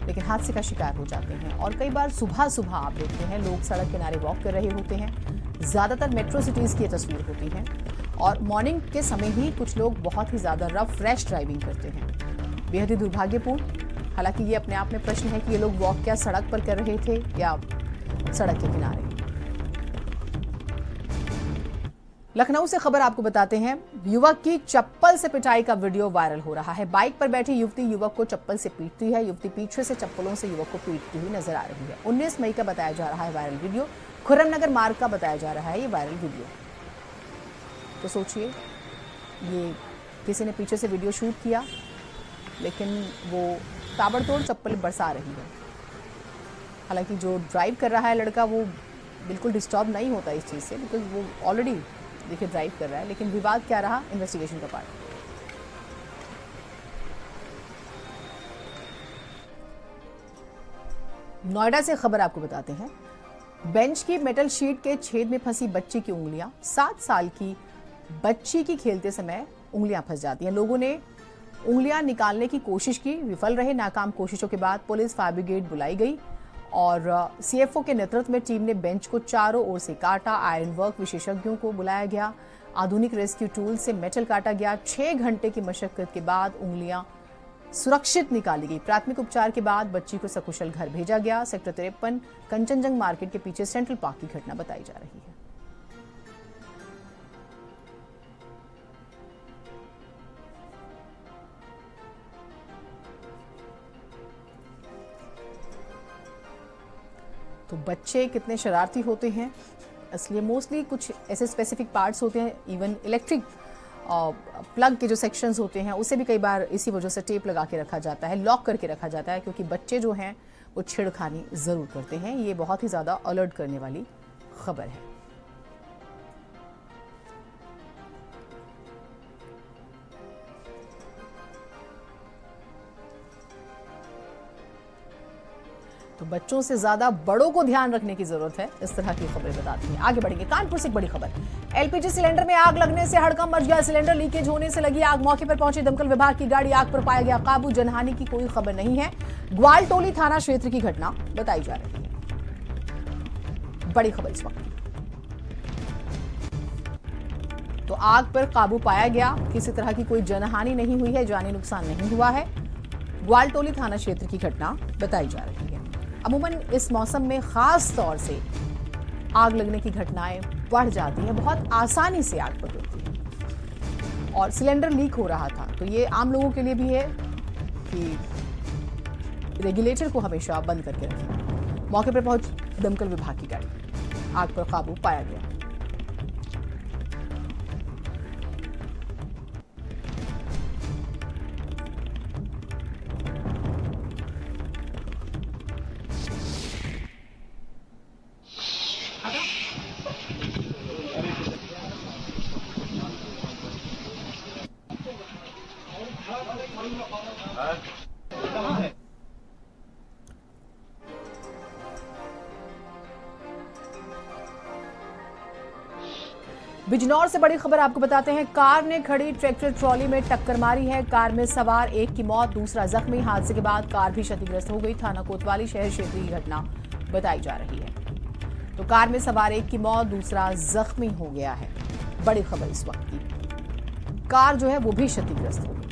लेकिन हादसे का शिकार हो जाते हैं। और कई बार सुबह सुबह आप देखते हैं लोग सड़क किनारे वॉक कर रहे होते हैं। ज्यादातर मेट्रो सिटीज की तस्वीर होती है और मॉर्निंग के समय ही कुछ लोग बहुत ही ज्यादा रफ रैश ड्राइविंग करते हैं। बेहद ही दुर्भाग्यपूर्ण। हालांकि ये अपने आप में प्रश्न है कि ये लोग वॉक क्या सड़क पर कर रहे थे या सड़क के किनारे। लखनऊ से खबर आपको बताते हैं। युवक की चप्पल से पिटाई का वीडियो वायरल हो रहा है। बाइक पर बैठी युवती युवक को चप्पल से पीटती है। युवती पीछे से चप्पलों से युवक को पीटती हुई नजर आ रही है। 19 मई का बताया जा रहा है वायरल वीडियो। खुर्रमनगर मार्ग का बताया जा रहा है ये वायरल वीडियो। तो सोचिए, ये किसी ने पीछे से वीडियो शूट किया, लेकिन वो ताबड़तोड़ चप्पल बरसा रही है। हालांकि जो ड्राइव कर रहा है लड़का, वो बिल्कुल डिस्टर्ब नहीं होता इस चीज़ से, बिकॉज वो ऑलरेडी देखिए ड्राइव कर रहा है। लेकिन विवाद क्या रहा, इन्वेस्टिगेशन का पार्ट। नोएडा से खबर आपको बताते हैं। बेंच की मेटल शीट के छेद में फंसी बच्ची की उंगलियां, 7 साल की बच्ची की खेलते समय उंगलियां फंस जाती हैं। लोगों ने उंगलियां निकालने की कोशिश की, विफल रहे। नाकाम कोशिशों के बाद पुलिस फायर ब्रिगेड बुलाई गई और सीएफओ के नेतृत्व में टीम ने बेंच को चारों ओर से काटा। आयरन वर्क विशेषज्ञों को बुलाया गया। आधुनिक रेस्क्यू टूल से मेटल काटा गया। 6 घंटे की मशक्कत के बाद उंगलियां सुरक्षित निकाली गई। प्राथमिक उपचार के बाद बच्ची को सकुशल घर भेजा गया। सेक्टर 53 कंचनजंग मार्केट के पीछे सेंट्रल पार्क की घटना बताई जा रही है। तो बच्चे कितने शरारती होते हैं, इसलिए मोस्टली कुछ ऐसे स्पेसिफिक पार्ट्स होते हैं, इवन इलेक्ट्रिक प्लग के जो सेक्शंस होते हैं उसे भी कई बार इसी वजह से टेप लगा के रखा जाता है, लॉक करके रखा जाता है, क्योंकि बच्चे जो हैं वो छेड़खानी ज़रूर करते हैं। ये बहुत ही ज़्यादा अलर्ट करने वाली खबर है। तो बच्चों से ज्यादा बड़ों को ध्यान रखने की जरूरत है, इस तरह की खबरें बताती हैं। आगे बढ़ेंगे। कानपुर से एक बड़ी खबर। एलपीजी सिलेंडर में आग लगने से हड़कंप मच गया। सिलेंडर लीकेज होने से लगी आग। मौके पर पहुंची दमकल विभाग की गाड़ी, आग पर पाया गया काबू। जनहानि की कोई खबर नहीं है। ग्वालटोली थाना क्षेत्र की घटना बताई जा रही है। बड़ी खबर इस वक्त। तो आग पर काबू पाया गया, किसी तरह की कोई जनहानि नहीं हुई है, जानी नुकसान नहीं हुआ है। ग्वालटोली थाना क्षेत्र की घटना बताई जा रही है। अमूमन इस मौसम में खास तौर से आग लगने की घटनाएं बढ़ जाती हैं, बहुत आसानी से आग पकड़ती है। और सिलेंडर लीक हो रहा था, तो ये आम लोगों के लिए भी है कि रेगुलेटर को हमेशा बंद करके रखें। मौके पर पहुंच दमकल विभाग की गाड़ी, आग पर काबू पाया गया। बिजनौर से बड़ी खबर आपको बताते हैं। कार ने खड़ी ट्रैक्टर ट्रॉली में टक्कर मारी है। कार में सवार एक की मौत, दूसरा जख्मी। हादसे के बाद कार भी क्षतिग्रस्त हो गई। थाना कोतवाली शहर क्षेत्र की घटना बताई जा रही है। तो कार में सवार एक की मौत, दूसरा जख्मी हो गया है। बड़ी खबर इस वक्त की, कार जो है वो भी क्षतिग्रस्त हो गई।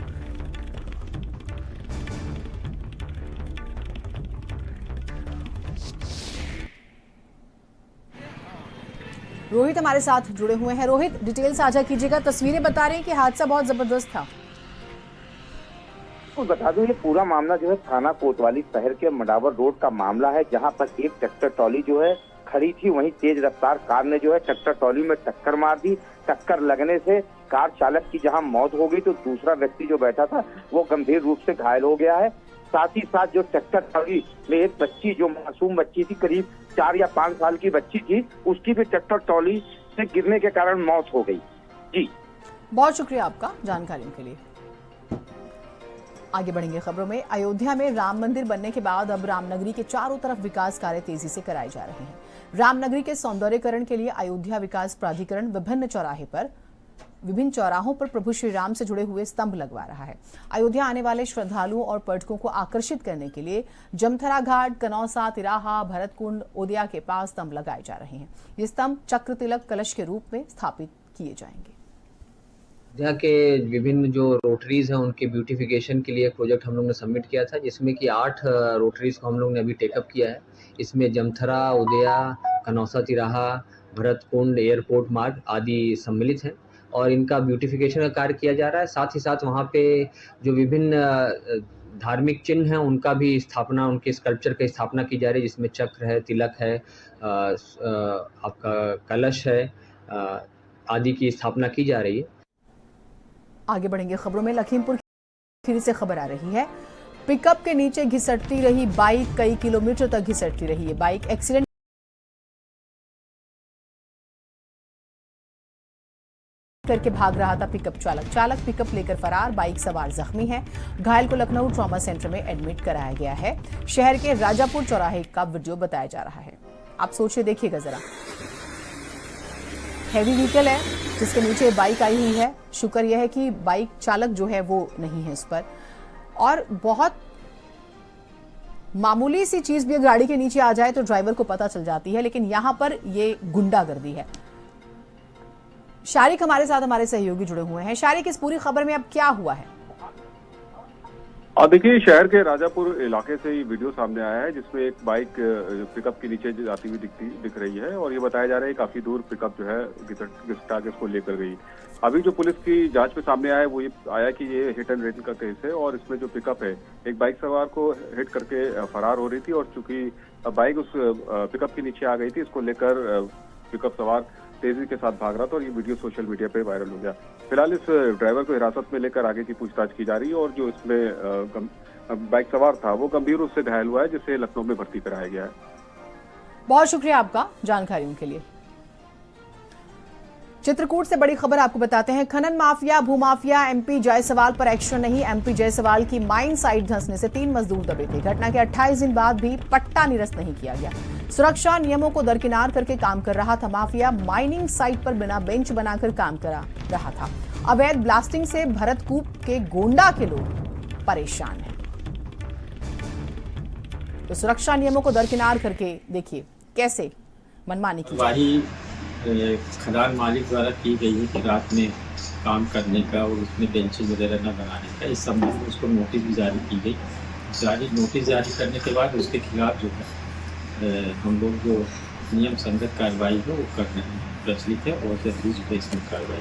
रोहित हमारे साथ जुड़े हुए हैं। रोहित, डिटेल साझा कीजिएगा। तस्वीरें बता रही हैं कि हादसा बहुत जबरदस्त था। तो बता दूं, ये पूरा मामला जो है थाना कोतवाली शहर के मडावर रोड का मामला है, जहां पर एक ट्रैक्टर ट्रॉली जो है खड़ी थी, वहीं तेज रफ्तार कार ने जो है ट्रैक्टर ट्रॉली में टक्कर मार दी। टक्कर लगने से कार चालक की जहां मौत हो गई, तो दूसरा व्यक्ति जो बैठा था वो गंभीर रूप से घायल हो गया है। साथ ही साथ जो ट्रैक्टर ट्रॉली में एक बच्ची, जो मासूम बच्ची थी, करीब 4 या 5 साल की बच्ची थी, उसकी भी ट्रैक्टर ट्रॉली से गिरने के कारण मौत हो गई। जी, बहुत शुक्रिया आपका जानकारी के लिए। आगे बढ़ेंगे खबरों में। अयोध्या में राम मंदिर बनने के बाद अब रामनगरी के चारों तरफ विकास कार्य तेजी से कराए जा रहे हैं। रामनगरी के सौंदर्यीकरण के लिए अयोध्या विकास प्राधिकरण विभिन्न चौराहों पर प्रभु श्री राम से जुड़े हुए स्तंभ लगवा रहा है। अयोध्या आने वाले श्रद्धालुओं और पर्यटकों को आकर्षित करने के लिए जमथरा घाट, कनौसा, तिराहा, भरतकुंड, ओदिया के पास स्तंभ लगाए जा रहे हैं। ये स्तंभ चक्र तिलक कलश के रूप में स्थापित किए जाएंगे। यहाँ के विभिन्न जो रोटरीज हैं उनके ब्यूटिफिकेशन के लिए एक प्रोजेक्ट हम लोग ने सबमिट किया था, जिसमें कि 8 रोटरीज को हम लोग ने अभी टेकअप किया है। इसमें जमथरा, उदया, कनौसा, तिराहा, भरतकुंड, एयरपोर्ट मार्ग आदि सम्मिलित हैं और इनका ब्यूटिफिकेशन का कार्य किया जा रहा है। साथ ही साथ वहाँ पे जो विभिन्न धार्मिक चिन्ह हैं उनका भी स्थापना, उनके स्कल्पचर की स्थापना की जा रही है, जिसमें चक्र है, तिलक है, आपका कलश है, आदि की स्थापना की जा रही है। आगे बढ़ेंगे खबरों में। लखीमपुर खीरी से खबर आ रही है। पिकअप के नीचे घिसटती रही बाइक, कई किलोमीटर तक घिसटती रही है बाइक। एक्सीडेंट करके भाग रहा था पिकअप चालक पिकअप लेकर फरार, बाइक सवार जख्मी है। घायल को लखनऊ ट्रॉमा सेंटर में एडमिट कराया गया है। शहर के राजापुर चौराहे का वीडियो बताया जा रहा है। आप सोचिए, देखिएगा जरा, हैवी व्हीकल है जिसके नीचे बाइक आई हुई है। शुक्र यह है कि बाइक चालक जो है वो नहीं है इस पर, और बहुत मामूली सी चीज भी गाड़ी के नीचे आ जाए तो ड्राइवर को पता चल जाती है, लेकिन यहां पर ये गुंडागर्दी है। शारिक हमारे साथ, हमारे सहयोगी जुड़े हुए हैं। शारिक, इस पूरी खबर में अब क्या हुआ है? देखिए, शहर के राजापुर इलाके से ये वीडियो सामने आया है जिसमें एक बाइक पिकअप के नीचे जाती हुई दिख रही है, और ये बताया जा रहा है काफी दूर पिकअप जो है घिसटा के उसको लेकर गई। अभी जो पुलिस की जांच में सामने आया वो ये आया कि ये हिट एंड रन का केस है, और इसमें जो पिकअप है एक बाइक सवार को हिट करके फरार हो रही थी, और चूंकि बाइक उस पिकअप के नीचे आ गई थी, इसको लेकर पिकअप सवार तेजी के साथ भाग रहा था, और ये वीडियो सोशल मीडिया पे वायरल हो गया। फिलहाल इस ड्राइवर को हिरासत में लेकर आगे की पूछताछ की जा रही है, और जो इसमें बाइक सवार था वो गंभीर रूप से घायल हुआ है, जिसे लखनऊ में भर्ती कराया गया है। बहुत शुक्रिया आपका जानकारियों के लिए। चित्रकूट से बड़ी खबर आपको बताते हैं। खनन माफिया, भूमाफिया, एमपी जायसवाल पर एक्शन नहीं। एमपी जायसवाल की माइन साइट धंसने से 3 मजदूर दबे थे। घटना के 28 दिन बाद भी पट्टा निरस्त नहीं किया गया। सुरक्षा नियमों को दरकिनार करके काम कर रहा था माफिया। माइनिंग साइट पर बिना बेंच बनाकर काम करा रहा था। अवैध ब्लास्टिंग से भरतकूप के गोंडा के लोग परेशान हैं। तो सुरक्षा नियमों को दरकिनार करके देखिए कैसे मनमानी की खदान मालिक द्वारा की गई है कि रात में काम करने का और उसमें बेंचेज वगैरह न बनाने का, इस संबंध में उसको नोटिस भी जारी की गई। नोटिस जारी करने के बाद उसके खिलाफ जो है हम लोग जो नियम संगत कार्रवाई है वो कर रहे हैं, प्रचलित है, और जल्दी जो है इसमें कार्रवाई।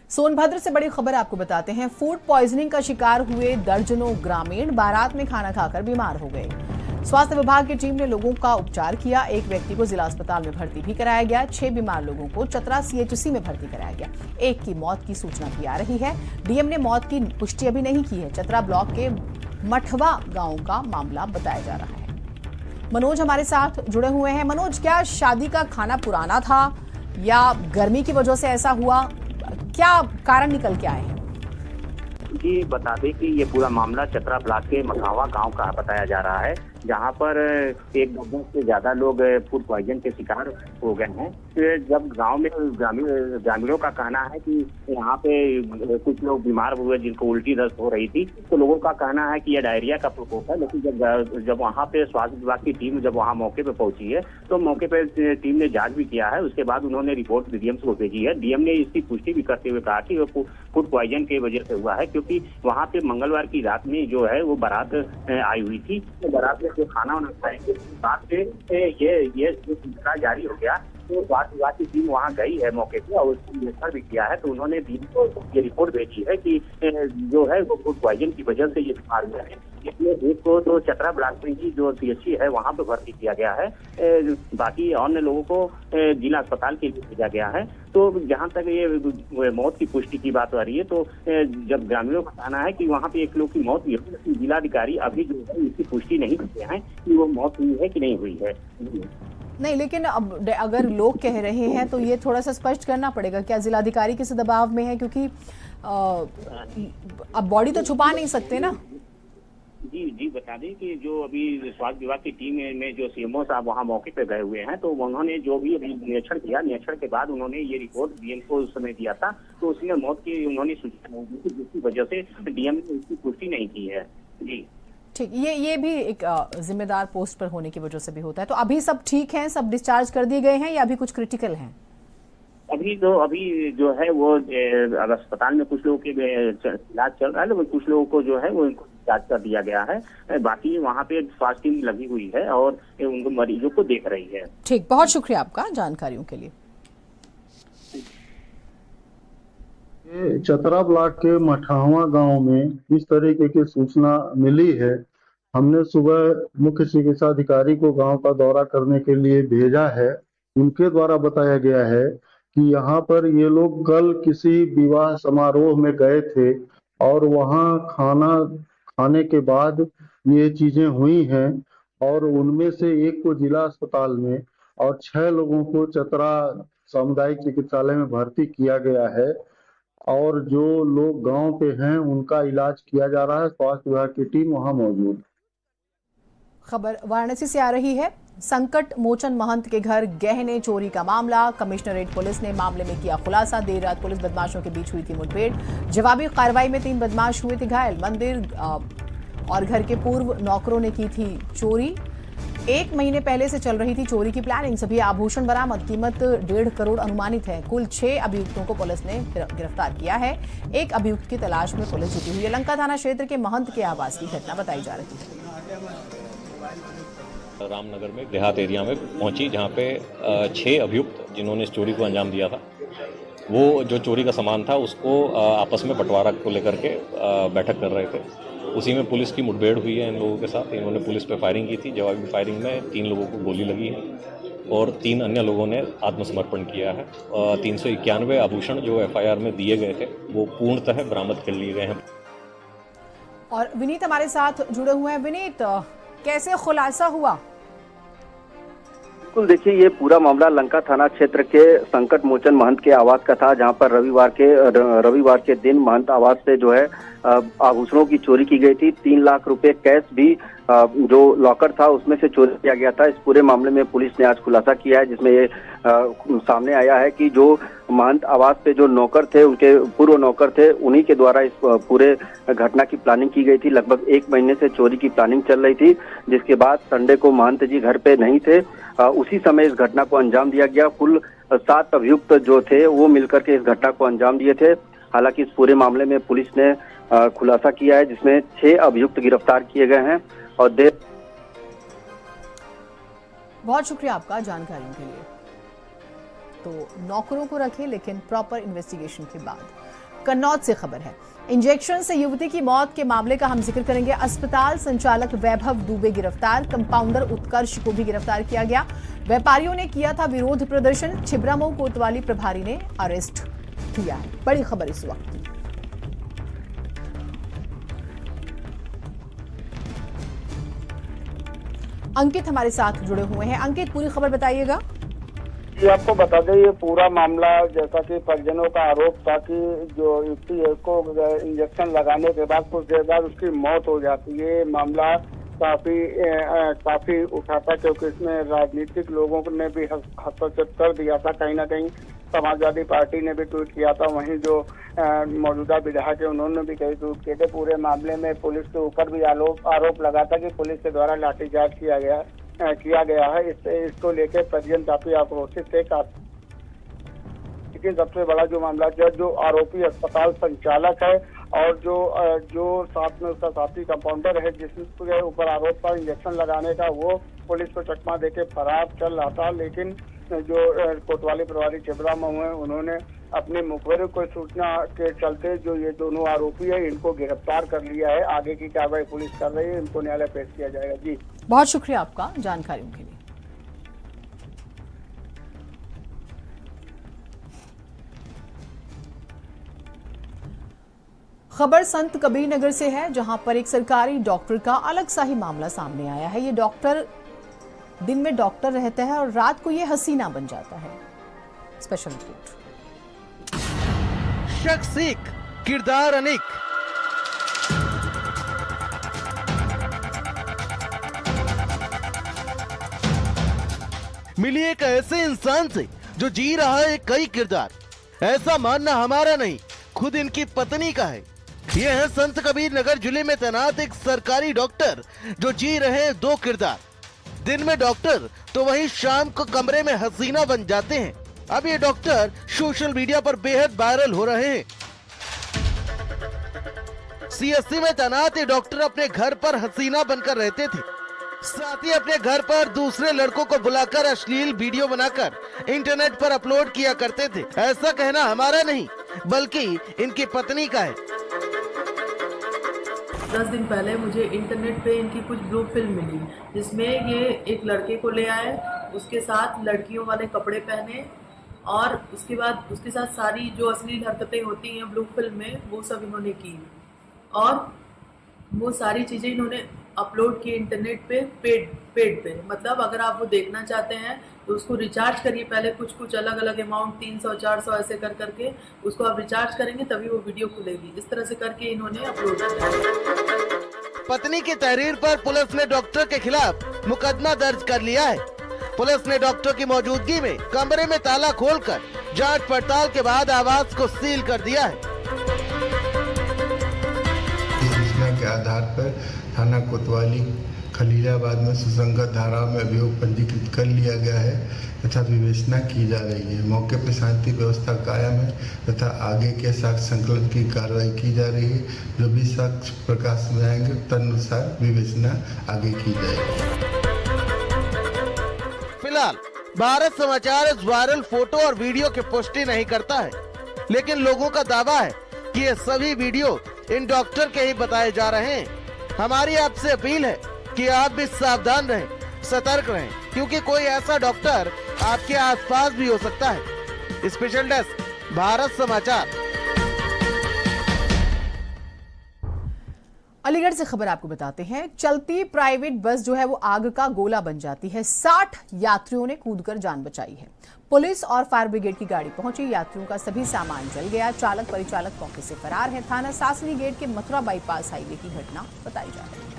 सोनभद्र से बड़ी खबर आपको बताते हैं। फूड पॉइजनिंग का शिकार हुए दर्जनों ग्रामीण बारात में खाना खाकर बीमार हो गए। स्वास्थ्य विभाग की टीम ने लोगों का उपचार किया। एक व्यक्ति को जिला अस्पताल में भर्ती भी कराया गया। 6 बीमार लोगों को चतरा सीएचसी में भर्ती कराया गया। एक की मौत की सूचना भी आ रही है। डीएम ने मौत की पुष्टि अभी नहीं की है। चतरा ब्लॉक के मठवा गांव का मामला बताया जा रहा है। मनोज हमारे साथ जुड़े हुए हैं। मनोज, क्या शादी का खाना पुराना था या गर्मी की वजह से ऐसा हुआ? क्या कारण निकल के आए हैं? जी, बता दें कि ये पूरा मामला चतरा ब्लॉक के मखावा गांव का बताया जा रहा है, जहां पर एक दर्जन से ज्यादा लोग फूड पॉइजन के शिकार हो गए हैं। जब गांव में ग्रामीणों का कहना है कि यहाँ पे कुछ लोग बीमार हुए जिनको उल्टी दस्त हो रही थी, तो लोगों का कहना है कि यह डायरिया का प्रकोप है। लेकिन जब वहाँ पे स्वास्थ्य विभाग की टीम जब वहाँ मौके पे पहुंची है तो मौके पे टीम ने जांच भी किया है। उसके बाद उन्होंने रिपोर्ट डीएम को भेजी है। डीएम ने इसकी पुष्टि भी करते हुए कहा कि वो फूड पॉइजन की वजह से हुआ है, क्योंकि वहाँ पे मंगलवार की रात में जो है वो बारात आई हुई थी। तो बारात में जो खाना वाना खाएंगे बाद से ये सिलसिला जारी हो गया। तो स्वास्थ्य विभाग की टीम वहाँ गई है मौके पे और उसको निरीक्षण भी किया है। तो उन्होंने डीएम को ये रिपोर्ट भेजी है कि जो है वो फूड पॉइजन की वजह से ये बीमार हुआ है। इसलिए एक को तो चतरा ब्लॉक में ही जो सीएचसी है वहाँ पे भर्ती किया गया है। बाकी अन्य लोगों को जिला अस्पताल के लिए भेजा गया है। तो जहाँ तक ये मौत की पुष्टि की बात आ रही है, तो जब ग्रामीणों का कहना है कि वहाँ पे एक लोग की मौत हुई है, जिलाधिकारी अभी जो है इसकी पुष्टि नहीं करते हैं कि वो मौत हुई है कि नहीं हुई है। नहीं, लेकिन अब अगर लोग कह रहे हैं तो ये थोड़ा सा स्पष्ट करना पड़ेगा। क्या जिलाधिकारी किसी दबाव में है? क्योंकि अब बॉडी तो छुपा नहीं सकते ना। जी बता दें कि जो अभी स्वास्थ्य विभाग की टीम में जो सीएमओ साहब वहाँ मौके पे गए हुए हैं, तो उन्होंने जो भी अभी निरीक्षण किया, निरीक्षण के बाद उन्होंने ये रिपोर्ट डीएम को उस समय दिया था। तो उसमें मौत की उन्होंने सूचना दी थी, जिसकी वजह से डीएम ने इसकी पुष्टि नहीं की है। जी ठीक, ये भी एक जिम्मेदार पोस्ट पर होने की वजह से भी होता है। तो अभी सब ठीक है, सब डिस्चार्ज कर दिए गए हैं या अभी कुछ क्रिटिकल हैं? अभी जो है वो अस्पताल में कुछ लोगों के इलाज चल रहा है, लेकिन कुछ लोगों को जो है वो डिस्चार्ज कर दिया गया है। बाकी वहाँ पे स्वास्थ्य टीम लगी हुई है और उनको मरीजों को देख रही है। ठीक, बहुत शुक्रिया आपका जानकारियों के लिए। चतरा ब्लॉक के मठावा गांव में इस तरीके की सूचना मिली है। हमने सुबह मुख्य चिकित्सा अधिकारी को गांव का दौरा करने के लिए भेजा है। उनके द्वारा बताया गया है कि यहाँ पर ये लोग कल किसी विवाह समारोह में गए थे और वहाँ खाना खाने के बाद ये चीजें हुई हैं, और उनमें से एक को जिला अस्पताल में और 6 लोगों को चतरा सामुदायिक चिकित्सालय में भर्ती किया गया है और जो लोग गांव पे हैं उनका इलाज किया जा रहा है। स्वास्थ्य विभाग की टीम वहां मौजूद है। खबर वाराणसी से आ रही है। संकट मोचन महंत के घर गहने चोरी का मामला। कमिश्नरेट पुलिस ने मामले में किया खुलासा। देर रात पुलिस बदमाशों के बीच हुई थी मुठभेड़। जवाबी कार्रवाई में 3 बदमाश हुए थे घायल। मंदिर और घर के पूर्व नौकरों ने की थी चोरी। 1 महीने पहले से चल रही थी चोरी की प्लानिंग। सभी आभूषण बरामद। कीमत 1.5 करोड़ अनुमानित है। कुल 6 अभियुक्तों को पुलिस ने गिरफ्तार किया है। एक अभियुक्त की तलाश में पुलिस जुटी हुई है। लंका थाना क्षेत्र के महंत के आवास की घटना बताई जा रही है। रामनगर में देहात एरिया में पहुंची, जहां पे 6 अभियुक्त जिन्होंने इस चोरी को अंजाम दिया था, वो जो चोरी का सामान था उसको आपस में बंटवारा को लेकर के बैठक कर रहे थे। उसी में पुलिस की मुठभेड़ हुई है इन लोगों के साथ। इन्होंने पुलिस पे फायरिंग की थी। जवाबी फायरिंग में 3 लोगों को गोली लगी है और 3 अन्य लोगों ने आत्मसमर्पण किया है। 391 आभूषण जो FIR में दिए गए थे वो पूर्णतः बरामद कर लिए गए हैं। और विनीत हमारे साथ जुड़े हुए हैं। विनीत, कैसे खुलासा हुआ? बिल्कुल, देखिए ये पूरा मामला लंका थाना क्षेत्र के संकट मोचन महंत के आवास का था, जहां पर रविवार के दिन महंत आवास से जो है आभूषणों की चोरी की गई थी। 3 लाख रुपए कैश भी जो लॉकर था उसमें से चोरी किया गया था। इस पूरे मामले में पुलिस ने आज खुलासा किया है, जिसमें ये सामने आया है कि जो महंत आवास पे जो नौकर थे, उनके पूर्व नौकर थे, उन्हीं के द्वारा इस पूरे घटना की प्लानिंग की गई थी। लगभग 1 महीने से चोरी की प्लानिंग चल रही थी, जिसके बाद संडे को महंत जी घर पे नहीं थे। उसी समय इस घटना को अंजाम दिया गया। कुल 7 अभियुक्त जो थे वो मिलकर के इस घटना को अंजाम दिए थे। हालांकि इस पूरे मामले में पुलिस ने खुलासा किया है, जिसमें 6 अभियुक्त गिरफ्तार किए गए हैं। और बहुत शुक्रिया आपका जानकारी के लिए। तो नौकरों को रखे, लेकिन प्रॉपर इन्वेस्टिगेशन के बाद। कन्नौज से खबर है। इंजेक्शन से युवती की मौत के मामले का हम जिक्र करेंगे। अस्पताल संचालक वैभव दुबे गिरफ्तार। कंपाउंडर उत्कर्ष को भी गिरफ्तार किया गया। व्यापारियों ने किया था विरोध प्रदर्शन। छिबरामऊ कोतवाली प्रभारी ने अरेस्ट किया है। बड़ी खबर इस वक्त। अंकित हमारे साथ जुड़े हुए हैं। अंकित, पूरी खबर बताइएगा। जी, आपको बता दें ये पूरा मामला, जैसा कि परिजनों का आरोप था कि जो युवती है को इंजेक्शन लगाने के बाद कुछ देर बाद उसकी मौत हो जाती है। मामला काफी उठा था, क्योंकि इसमें राजनीतिक लोगों ने भी हस्तक्षेप कर दिया था। कहीं ना कहीं समाजवादी पार्टी ने भी ट्वीट किया था, वहीं जो मौजूदा विधायक है उन्होंने भी कई ट्वीट किए थे। पूरे मामले में पुलिस के ऊपर भी आरोप लगा था कि पुलिस के द्वारा लाठीचार्ज किया गया है। इसको लेकर परिजन काफी आक्रोशित थे। लेकिन सबसे बड़ा जो मामला जो आरोपी अस्पताल संचालक है और जो साथ में उसका साथी कंपाउंडर है, जिसके ऊपर आरोप था इंजेक्शन लगाने का, वो पुलिस को चकमा देके फरार चल रहा था। लेकिन जो कोतवाली प्रभारी छिबरामऊ है, उन्होंने अपने मुखबिर को सूचना के चलते जो ये दोनों आरोपी है इनको गिरफ्तार कर लिया है। आगे की कार्रवाई पुलिस कर रही है। इनको न्यायालय पेश किया जाएगा। जी, बहुत शुक्रिया आपका जानकारियों के लिए। खबर संत कबीर नगर से है, जहां पर एक सरकारी डॉक्टर का अलग सा ही मामला सामने आया है। ये डॉक्टर दिन में डॉक्टर रहता है और रात को ये हसीना बन जाता है। Special report. शख्स एक, किरदार अनेक। मिली एक ऐसे इंसान से जो जी रहा है कई किरदार। ऐसा मानना हमारा नहीं, खुद इनकी पत्नी का है। ये है संत कबीर नगर जिले में तैनात एक सरकारी डॉक्टर जो जी रहे हैं 2 किरदार। दिन में डॉक्टर तो वहीं शाम को कमरे में हसीना बन जाते हैं। अब ये डॉक्टर सोशल मीडिया पर बेहद वायरल हो रहे हैं। CSC में तैनात ये डॉक्टर अपने घर पर हसीना बनकर रहते थे। साथ ही अपने घर पर दूसरे लड़कों को बुलाकर अश्लील वीडियो बनाकर इंटरनेट पर अपलोड किया करते थे। ऐसा कहना हमारा नहीं, बल्कि इनकी पत्नी का है। 10 दिन पहले मुझे इंटरनेट पे इनकी कुछ ब्लू फिल्म मिली, जिसमें ये एक लड़के को ले आए, उसके साथ लड़कियों वाले कपड़े पहने और उसके बाद उसके साथ सारी जो अश्लील हरकतें होती हैं ब्लू फिल्म में वो सब इन्होंने की। और वो सारी चीज़ें इन्होंने अपलोड किए इंटरनेट पे पेड पे। मतलब अगर आप वो देखना चाहते हैं तो उसको रिचार्ज करिए, पहले कुछ अलग अलग अमाउंट 300 400 ऐसे करके उसको आप रिचार्ज करेंगे तभी वो वीडियो खुलेगी। इस तरह से करके इन्होंने अपलोड किया। पत्नी की तहरीर पर पुलिस ने डॉक्टर के खिलाफ मुकदमा दर्ज कर लिया है। पुलिस ने डॉक्टर की मौजूदगी में कमरे में ताला खोलकर जांच पड़ताल के बाद आवास को सील कर दिया है। सूचना के आधार पर थाना कोतवाली खलीलाबाद में सुसंगत धारा में अभियोग पंजीकृत कर लिया गया है तथा विवेचना की जा रही है। मौके पर शांति व्यवस्था कायम है तथा आगे के साक्ष्य संकलन की कार्रवाई की जा रही है। जो भी साक्ष्य प्रकाश में आएंगे तदनुसार विवेचना आगे की जाएगी। फिलहाल भारत समाचार इस वायरल फोटो और वीडियो की पुष्टि नहीं करता है, लेकिन लोगों का दावा है कि ये सभी वीडियो इन डॉक्टर के ही बताए जा रहे हैं। हमारी आपसे अपील है कि आप भी सावधान रहें, सतर्क रहें, क्योंकि कोई ऐसा डॉक्टर आपके आसपास भी हो सकता है। स्पेशल डेस्क, भारत समाचार। अलीगढ़ से खबर आपको बताते हैं। चलती प्राइवेट बस जो है वो आग का गोला बन जाती है। 60 यात्रियों ने कूदकर जान बचाई है। पुलिस और फायर ब्रिगेड की गाड़ी पहुंची, यात्रियों का सभी सामान जल गया। चालक परिचालक मौके से फरार है। थाना सासनी गेट के मथुरा बाईपास हाईवे की घटना बताई जा रही है।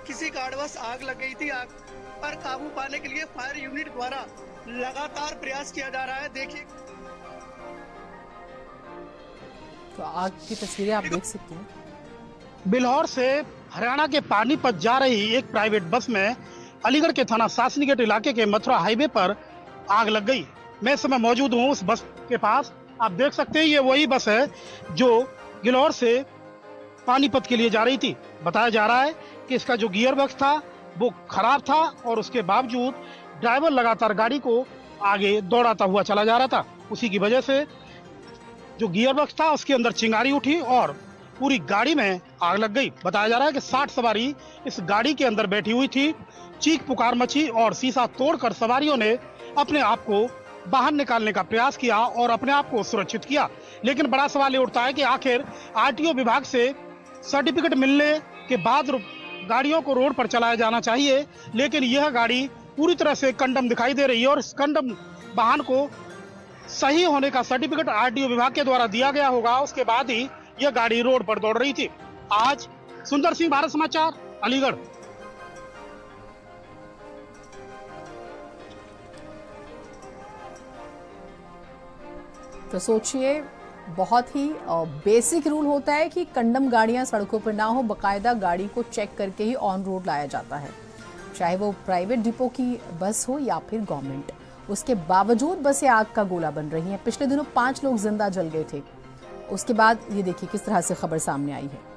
किसी कारणवश आग लग गई थी। आग पर काबू पाने के लिए फायर यूनिट द्वारा लगातार प्रयास किया जा रहा है। देखिए तो आग की तस्वीरें आप देख सकते हैं। बिल्हौर से हरियाणा के पानीपत जा रही एक प्राइवेट बस में अलीगढ़ के थाना सासनी गेट इलाके के मथुरा हाईवे पर आग लग गई। मैं इस समय मौजूद हूँ उस बस के पास। आप देख सकते हैं ये वही बस है जो बिल्हौर से पानीपत के लिए जा रही थी। बताया जा रहा है कि इसका जो गियर बॉक्स था वो खराब था और उसके बावजूद ड्राइवर लगातार गाड़ी को आगे दौड़ाता हुआ चला जा रहा था। उसी की वजह से जो गियर बॉक्स था उसके अंदर चिंगारी उठी और पूरी गाड़ी में आग लग गई। बताया जा रहा है कि 60 सवारी इस गाड़ी के अंदर बैठी हुई थी। चीख पुकार मची और शीशा तोड़कर सवारियों ने अपने आप को बाहर निकालने का प्रयास किया और अपने आप को सुरक्षित किया। लेकिन बड़ा सवाल ये उठता है कि आखिर आरटीओ विभाग से सर्टिफिकेट मिलने के बाद गाड़ियों को रोड पर चलाया जाना चाहिए, लेकिन यह गाड़ी पूरी तरह से कंडम दिखाई दे रही है और इस कंडम वाहन को सही होने का सर्टिफिकेट आरटीओ विभाग के द्वारा दिया गया होगा, उसके बाद ही यह गाड़ी रोड पर दौड़ रही थी। आज सुंदर सिंह, भारत समाचार, अलीगढ़। तो सोचिए, बहुत ही बेसिक रूल होता है कि कंडम गाड़ियां सड़कों पर ना हो, बकायदा गाड़ी को चेक करके ही ऑन रोड लाया जाता है, चाहे वो प्राइवेट डिपो की बस हो या फिर गवर्नमेंट। उसके बावजूद बसें आग का गोला बन रही हैं। पिछले दिनों 5 लोग जिंदा जल गए थे। उसके बाद ये देखिए किस तरह से खबर सामने आई है।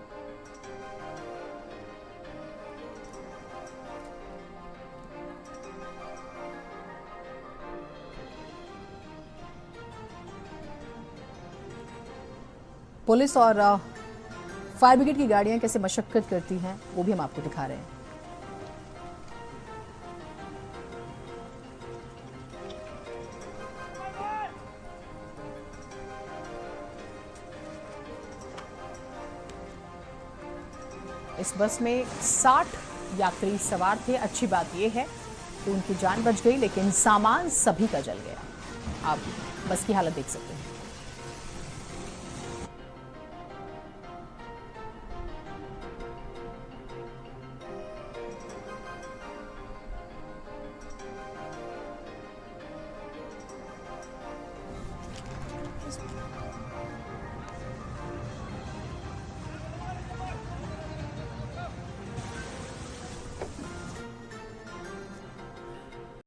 पुलिस और फायर ब्रिगेड की गाड़ियां कैसे मशक्कत करती हैं वो भी हम आपको दिखा रहे हैं। इस बस में 60 यात्री सवार थे। अच्छी बात यह है कि उनकी जान बच गई, लेकिन सामान सभी का जल गया। आप बस की हालत देख सकते हैं।